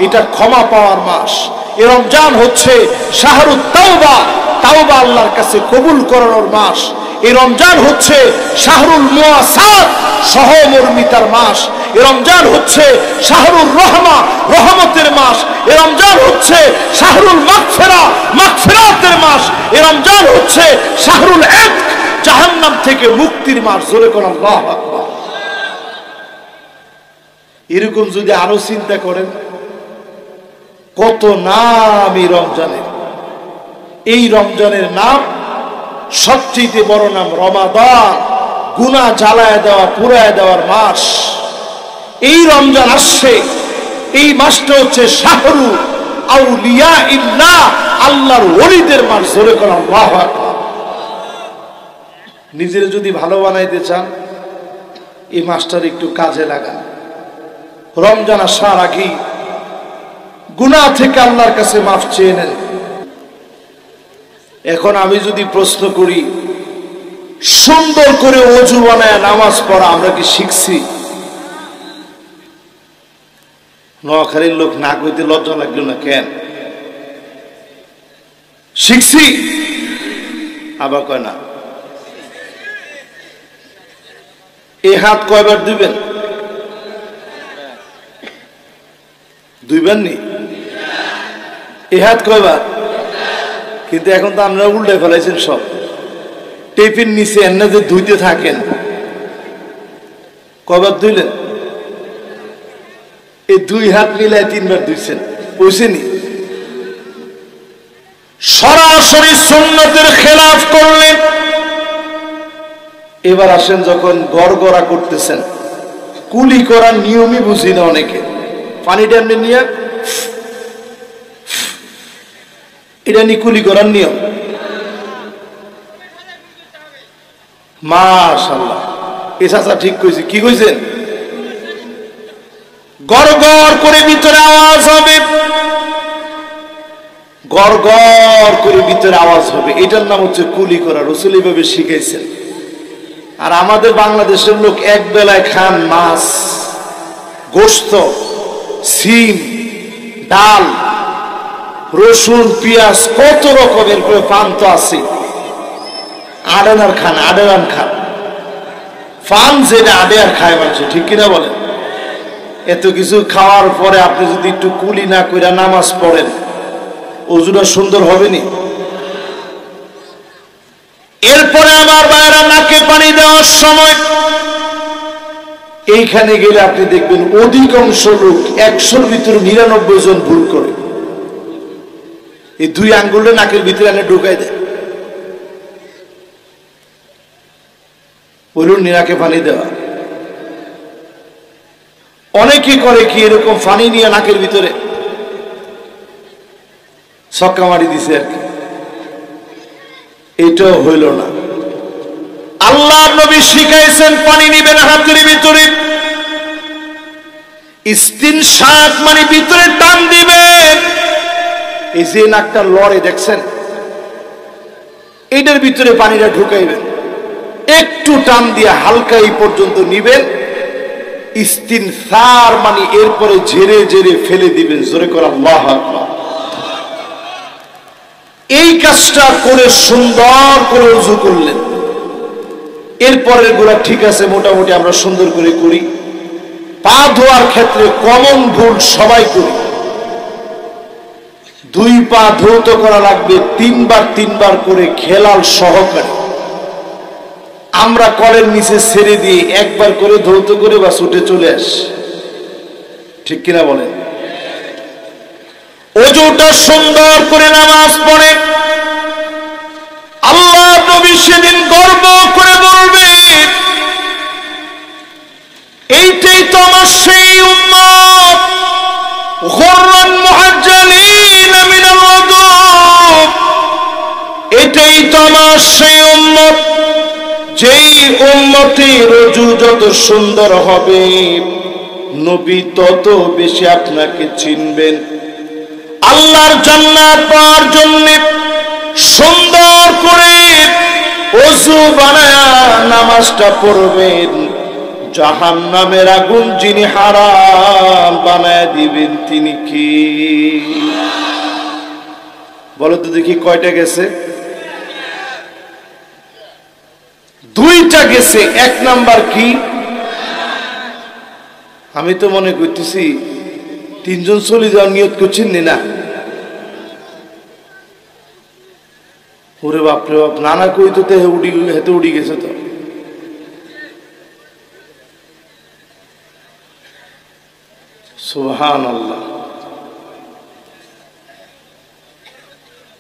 এটা ক্ষমা পাওয়ার মাস। এই রমজান হচ্ছে শাহরুত তাওবা, তাওবা আল্লাহর কাছে কবুল করানোর মাস। এই রমজান হচ্ছে শাহরুল মুআসাত, সহমর্মিতার মাস। এই রমজান হচ্ছে শাহরুর রহমা, রহমতের মাস। এই রমজান হচ্ছে শাহরুল মাগফিরা, মাগফিরাতের মাস। এই রমজান হচ্ছে শাহরুল ইতক, জাহান্নাম থেকে মুক্তির মাস। জোরে করে আল্লাহু আকবার। এরকম যদি আরো চিন্তা করেন, কত নাম এই রমজানের। এই রমজানের নাম সবচেয়ে বড় নাম রমাদান, গুনাহ জ্বালায় দেওয়া, পুরায় দেওয়ার মাস। এই রমজান আসছে, এই মাসটা হচ্ছে শাহরু আউলিয়া ইল্লাহ, আল্লাহর ওলিদের মাস। জোরে করে আল্লাহু আকবার। নিজের যদি ভালো বানাইতে চান, এই মাসটার একটু কাজে লাগান। রমজান আসার আগেই গুনাহ থেকে আল্লাহর কাছে মাফ চেয়ে নেন। এখন আমি যদি প্রশ্ন করি, সুন্দর করে ওযু বানায় নামাজ পড়া আমরা কি শিখছি? নোয়াখালীর লোক না কইতে লজ্জা লাগলো না কেন? শিখছি? আবার কয় না। এই হাত কয়বার দিবেন? দুইবার নি? এই হাত কয়বার? কিন্তু এখন তো আপনারা উল্টে ফেলাইছেন সব। টেপির নিচে এনে যে ধুইতে থাকেন, কয়বার ধুইলেন? এই দুই হাত মিলায় 3 বার ধুইছেন, বুঝছেনি? সরাসরি সুন্নতের খেলাফ করলেন। এবার আসেন, যখন গড়গড়া করতেছেন, কুলি করার নিয়মই বুঝি না অনেকে। পানিটা এমনি নিয়ে, এটা নি কুলি করার নিয়ম। মাশাআল্লাহ, এই চাচা ঠিক কইছে। কি কইছেন? গড়গড় করে ভিতরে আওয়াজ হবে, গড়গড় করে ভিতরে আওয়াজ হবে। এটার নাম হচ্ছে কুলি করা। রাসূল এইভাবে শিখাইছেন। আর আমাদের বাংলাদেশের লোক এক বেলায় খান মাছ, গোশত, সিম, ডাল, রসুন, পেঁয়াজ, কত রকমের করে পান তো আছে। আডেনার খান, আডেনান খান। পান যেটা আডেয়ার খায় মানুষ, ঠিক কিনা বলেন? এত কিছু খাওয়ার পরে আপনি যদি একটু কুলি না কইরা নামাজ পড়েন, ওযুটা সুন্দর হবে নি? এরপরে আমার ভাইরা নাকে পানি দেওয়ার সময় এইখানে গেলে আপনি দেখবেন অধিকাংশ লোক 100-র ভিতরে 99 জন ভুল করে। এই 2 আঙ্গুলে নাকের ভিতরে এনে ঢুকাই দেয়। বলুন, নাকে পানি দেওয়া। অনেকে করে কি, এরকম পানি নিয়ে নাকের ভিতরে ছক্কা মারি দিছে আর কি। এটাও হইল না। আল্লাহর নবী শিখাইছেন পানি নিবেন হাতের ভিতরে, ইস্তিনশাক মানে ভিতরে টান দিবেন। এই যে নাকটা লড়ে দেখছেন, এটার ভিতরে পানিটা ঢুকাইবেন, একটু টান দিয়ে হালকা এই পর্যন্ত নিবেন। ইস্তিনসার মানে এরপরে ঝেড়ে ঝেড়ে ফেলে দিবেন। জোরে করে আল্লাহু আকবার। এই কাজটা করে সুন্দর করে ওযু করলেন। এরপরের গুলা ঠিক আছে, মোটামুটি আমরা সুন্দর করে করি। পা ধোয়ার ক্ষেত্রে কমন ভুল সবাই করি। 2 পা ধৌত করা লাগবে 3 বার করে খেলাল সহকারে। আমরা কলের নিচে ছেড়ে দিয়ে একবার করে ধৌত করে বা ছুটে চলে আস, ঠিক কিনা বলেন? ওযুটা সুন্দর করে নামাজ পড়ে, আল্লাহ নবী সেদিন গর্ব করে বলবে, এইটাই তো আমার সেই উম্মত, গুররান মুহাজ্জালিন মিনাল ওযু, এটাই তো আমার সেই উম্মত, যেই উম্মতের ওযু যত সুন্দর হবে নবী তত বেশি আপনাকে চিনবেন। আল্লাহর জান্নাত পাওয়ার জন্য সুন্দর করে ওযু বানায়া নামাজটা পড়বেন, জাহান্নামের আগুন যিনি হারাম বানায় দিবেন তিনি কি? বলো তো দেখি কয়টা গেছে? দুইটা গেছে। এক নাম্বার কি? আমি তো মনে করতেছি তিনজন চলে যাওয়ার নিয়ত করছেন না। ওরে বাপরে বাপ, নানা কই তো হেতে উড়ি গেছে তো। সুবহানাল্লাহ।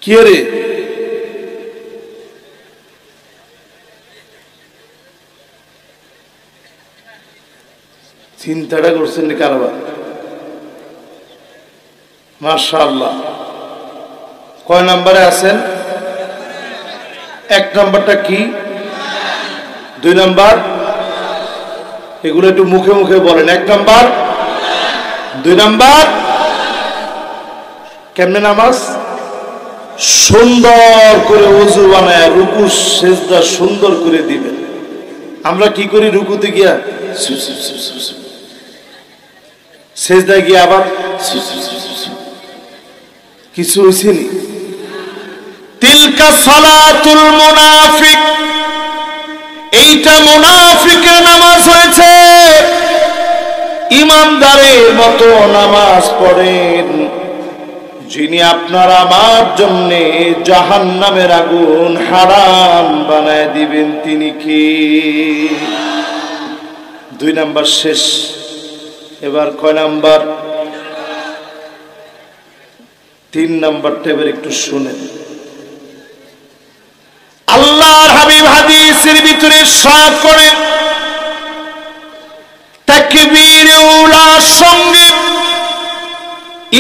কি রে চিন্তাটা করছেন কারবার? মাশাআল্লাহ। কয় নম্বরে আছেন? এক নম্বরটা কি? দুই নম্বর? এগুলো একটু মুখে মুখে বলেন। এক নম্বর, দুই নম্বর। কেমনে নামাজ? সুন্দর করে ওযু বানায় রুকু সিজদা সুন্দর করে দিবেন। আমরা কি করি? রুকুতে গিয়া সিজদায় গিয়া আবার কিছু হইছে নি? তিলকা সালাতুল মুনাফিক, এইটা মুনাফিকের নামাজ হয়েছে। ইমানদারের মতো নামাজ পড়েন, যিনি আপনার আমার জন্য জাহান্নামের আগুন হারাম বানায় দিবেন তিনি কি? দুই নাম্বার শেষ। এবার কয় নাম্বার? তিন নাম্বারটা এবার একটু শুনেন। আল্লাহর হাবিব হাদিসের ভিতরে ইরশাদ করেন, তাকবীর উলার সঙ্গে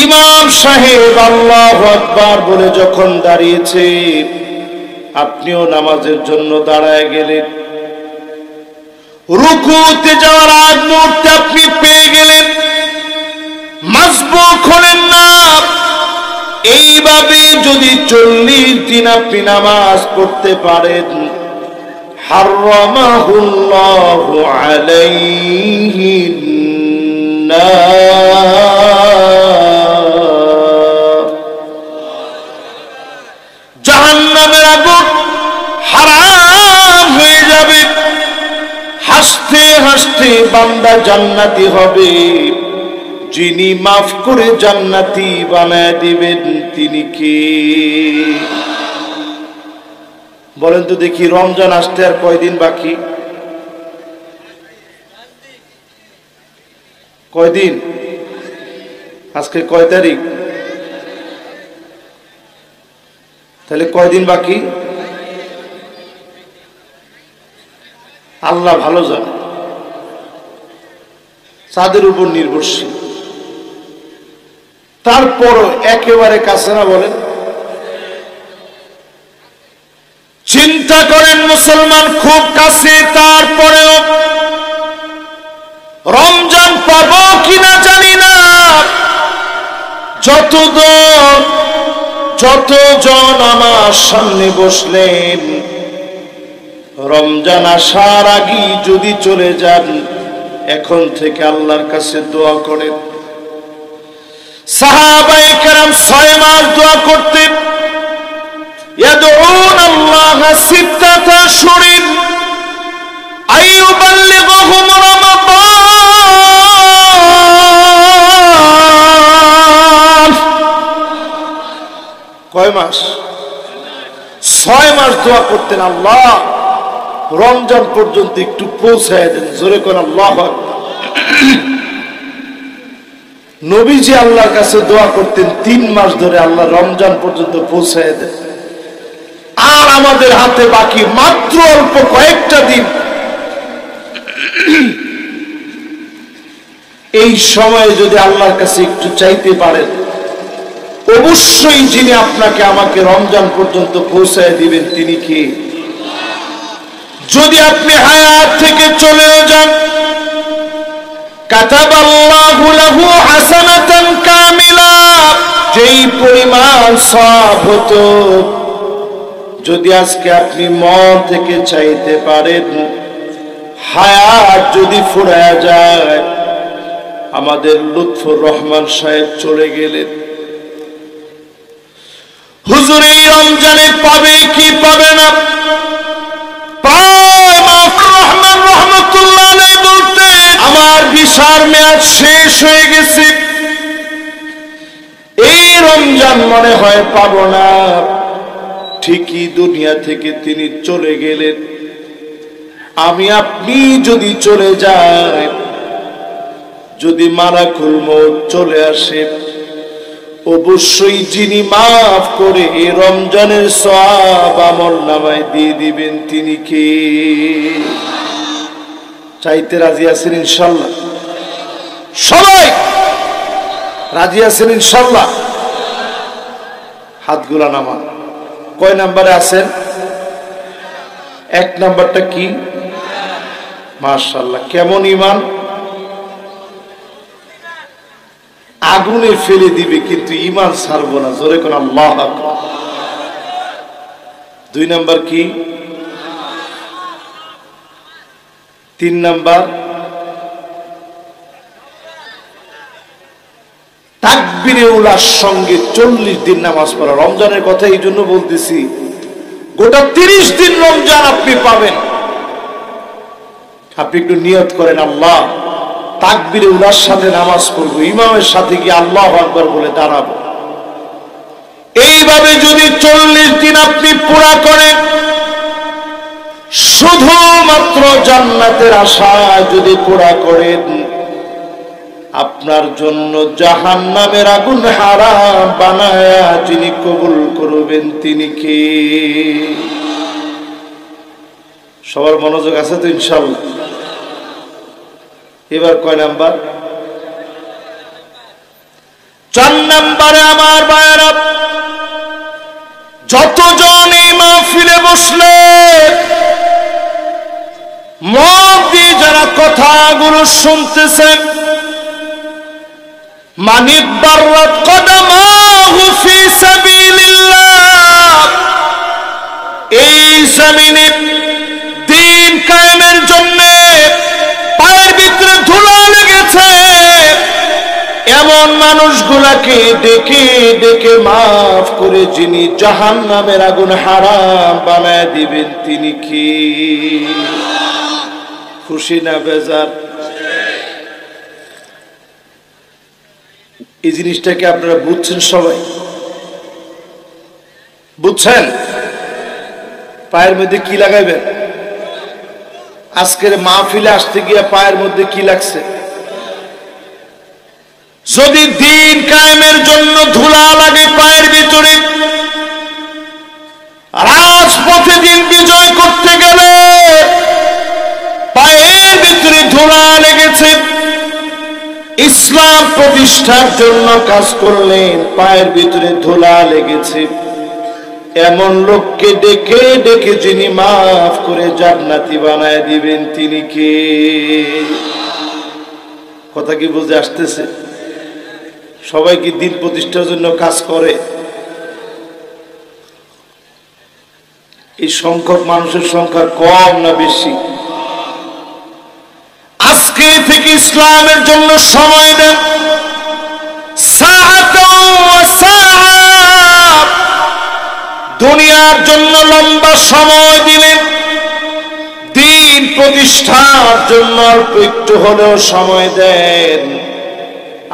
ইমাম সাহেব আল্লাহু আকবার বলে যখন দাঁড়িয়েছে, আপনিও নামাজের জন্য দাঁড়ায় গেলেন। রুকুতে যাওয়ার আগ মুহূর্তে আপনি পেয়ে গেলেন, মাসবুক হলেন না। এইভাবে যদি 40 দিন আপনি নামাজ পড়তে পারেন, হারামাহুল্লাহু আলাইহিন নার, জাহান্নামের আগুন হারাম হয়ে যাবে। হাসতে হাসতে বান্দা জান্নাতি হবে। যিনি মাফ করে জান্নাতি বানায় দিবেন তিনি কে? বলেন তো দেখি। রমজান আসতে আর কয়দিন বাকি? কয়দিন? আজকে কয় তারিখ? তাহলে কয়দিন বাকি? আল্লাহ ভালো জানে, তাদের উপর নির্ভরশীল। তারপর একেবারে কাছে না? বলেন। চিন্তা করেন মুসলমান খুব কাছে, তারপরেও রমজান পাবো কিনা জানি না। যতজন আমার সামনে বসলেন, রমজান আসার আগে যদি চলে যান, এখন থেকে আল্লাহর কাছে দোয়া করেন। সাহাবায়ে কেরাম 6 মাস দোয়া করতেন। ইয়াদউন আল্লাহ সিত্তাতা আশহুরিন আইয়ুবাল্লিগুহুম রমাদান। কয় মাস? 6 মাস দোয়া করতেন, আল্লাহ রমজান পর্যন্ত একটু পৌঁছায় দেন। জোরে কোন আল্লাহু আকবার। নবীজি আল্লাহর কাছে দোয়া করতেন 3 মাস ধরে, আল্লাহ রমজান পর্যন্ত পৌঁছায় দেন। আর আমাদের হাতে বাকি মাত্র অল্প কয়েকটা দিন। এই সময়ে যদি আল্লাহর কাছে একটু চাইতে পারেন, অবশ্যই যিনি আপনাকে আমাকে রমজান পর্যন্ত পৌঁছায় দিবেন তিনি কে? যদি আপনি হায়াত থেকে চলেও যান, কাতাবাল্লাহু লাহু হাসানাতান কামিলা, যেই পরিমাণ সওয়াব হতো যদি আজকে আপনি মন থেকে চাইতে পারেন, হায়াত যদি ফুরায় যায়। আমাদের লুৎফুর রহমান সাহেব চলে গেলেন। হুজুর এই রমজানে পাবে কি পাবে না? রহমান রহমতুল্লাহ আলাইহি বলতে, আমার ভিসার মেয়াদ শেষ হয়ে গেছে, এই রমজান মনে হয় পাবো না। ঠিকই দুনিয়া থেকে তিনি চলে গেলেন। আমি আপনি যদি চলে যাই, যদি মালাকুল মউত চলে আসে, অবশ্যই যিনি মাফ করে এই রমজানের সওয়াব আমলনামায় দিয়ে দিবেন তিনি কে? চাইতে রাজি আছেন ইনশাআল্লাহ? সবাই রাজি আছেন ইনশাআল্লাহ? হাতগুলা নামান। কয় নাম্বারে আছেন? 1 নাম্বারটা কি? মাশাআল্লাহ। কেমন ঈমান? আগুনে ফেলে দিবে কিন্তু ঈমান ছাড়বো না। জোরে কোন আল্লাহু আকবার। 2 নাম্বার কি? 3 নাম্বার তাকবীরে উলার সঙ্গে 40 দিন নামাজ পড়া। রমজানের কথা এই জন্য বলতেছি, গোটা 30 দিন রমজান আপনি পাবেন। আপনি একটু নিয়ত করেন, আল্লাহ তাকবীরে উলার সাথে নামাজ পড়বো, ইমামের সাথে গিয়ে আল্লাহু আকবার বলে দাঁড়াবো। এইভাবে যদি 40 দিন আপনি পুরা করেন, শুধুমাত্র জান্নাতের আশা যদি পুরা করেন, আপনার জন্য জাহান্নামের আগুন হারাম বানায়া যিনি কবুল করবেন তিনি কে? সবার মনোযোগ আছে তো ইনশাআল্লাহ? এবার কয় নাম্বার? 4 নাম্বারে আমার ভাইয়েরা, যতজন এই মাহফিলে বসলে মন দিয়ে যারা কথাগুলো শুনতেছেন, মানিক বাররাত কদমাহু ফি সাবিলিল্লাহ, এই জমিনে দ্বীন কায়েমের জন্য পায়ের ভিতরে ধুলা লেগেছে, এমন মানুষগুলাকে ডেকে ডেকে মাফ করে যিনি জাহান্নামের আগুন হারাম বানায় দিবেন তিনি কি? খুশি না বেজার? এই জিনিসটাকে আপনারা বুঝছেন? সবাই বুঝছেন? পায়ের মধ্যে কি লাগাইবেন? আজকের মাহফিলে আসতে গিয়ে পায়ের মধ্যে কি লাগছে? যদি দ্বীন কায়েমের জন্য ধুলা লাগে পায়ের ভিতরে, রাজপথে দিন বিজয় করতে গেলে পায়ের ভিতরে ধুলা লেগেছে, ইসলাম প্রতিষ্ঠার জন্য কাজ করলেন পায়ের ভিতরে ধুলা লেগেছে, এমন লোককে ডেকে ডেকে যিনি মাফ করে জান্নাতি বানায় দিবেন তিনি কে? কথা কি বুঝে আসতেছে? সবাই কি দিন প্রতিষ্ঠার জন্য কাজ করে? এই সংখ্যক মানুষের সংখ্যা কম না বেশি? আজকে থেকে ইসলামের জন্য সময় দেন, দুনিয়ার জন্য লম্বা সময় দিলেন, দিন প্রতিষ্ঠার জন্য অল্প একটু হলেও সময় দেন,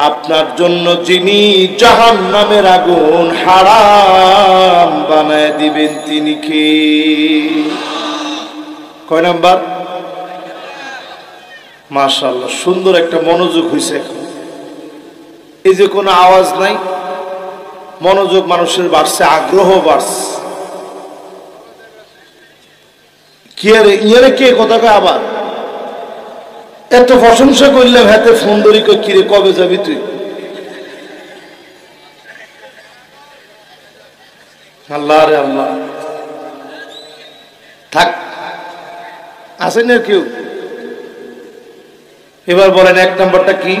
আপনার জন্য যিনি জাহান্নামের আগুন হারাম বানায় দিবেন তিনি কে? কয় নাম্বার? মাশাআল্লাহ, সুন্দর একটা মনোযোগ হয়েছে। এখন এই যে কোনো আওয়াজ নাই, মনোযোগ মানুষের বাড়ছে, আগ্রহ বাড়ছে। কি আর ইয়ারে কে কথা কয় আবার এত প্রশংসা করলাম, হাতে ফোন ধরি কিরে কবে যাবি তুই? আল্লাহ রে আল্লাহ, থাক আসেন আর কেউ। এবার বলেন 1 নাম্বারটা কি,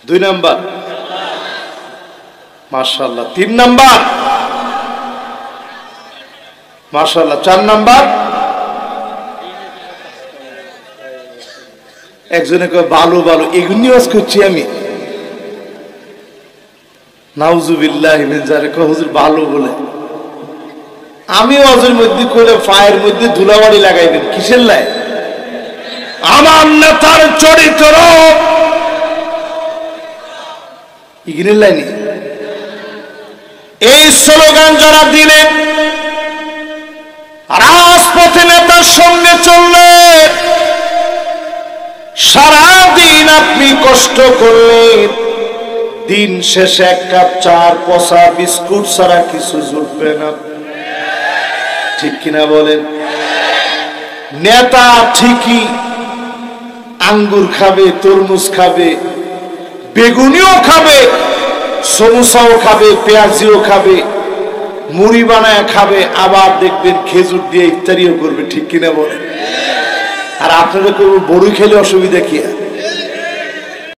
2 নাম্বার মাশাআল্লাহ, 3 নাম্বার মাশাআল্লাহ, 4 নাম্বার একজনে কয় ভালো ভালো, এগুলি ওয়াজ করছি আমি। নাউজুবিল্লাহি মিন যালিক, হুজুর ভালো বলে। আমি ওয়াজের মধ্যে করে ফায়ের মধ্যে ধুলাবাড়ি লাগাইবেন কিসের লাই? আমার নেতার চরিত্র ইগিনের লাইনি। এই স্লোগান যারা দিলেন, রাজপথে নেতার সঙ্গে চললে, সারাদিন আপনি কষ্ট করলেন, দিন শেষে 1 কাপ চার পচা বিস্কুট ছাড়া কিছু জুটবে না, ঠিক কিনা বলেন? নেতা ঠিকই আঙ্গুর খাবে, তরমুজ খাবে, বেগুনিও খাবে, সমোসাও খাবে, পেঁয়াজিও খাবে, মুড়ি বানায় খাবে, আবার দেখবেন খেজুর দিয়ে ইফতারিও করবে, ঠিক কিনা বলেন? আর আপনারা করবো বড়ি খেলে অসুবিধা কি?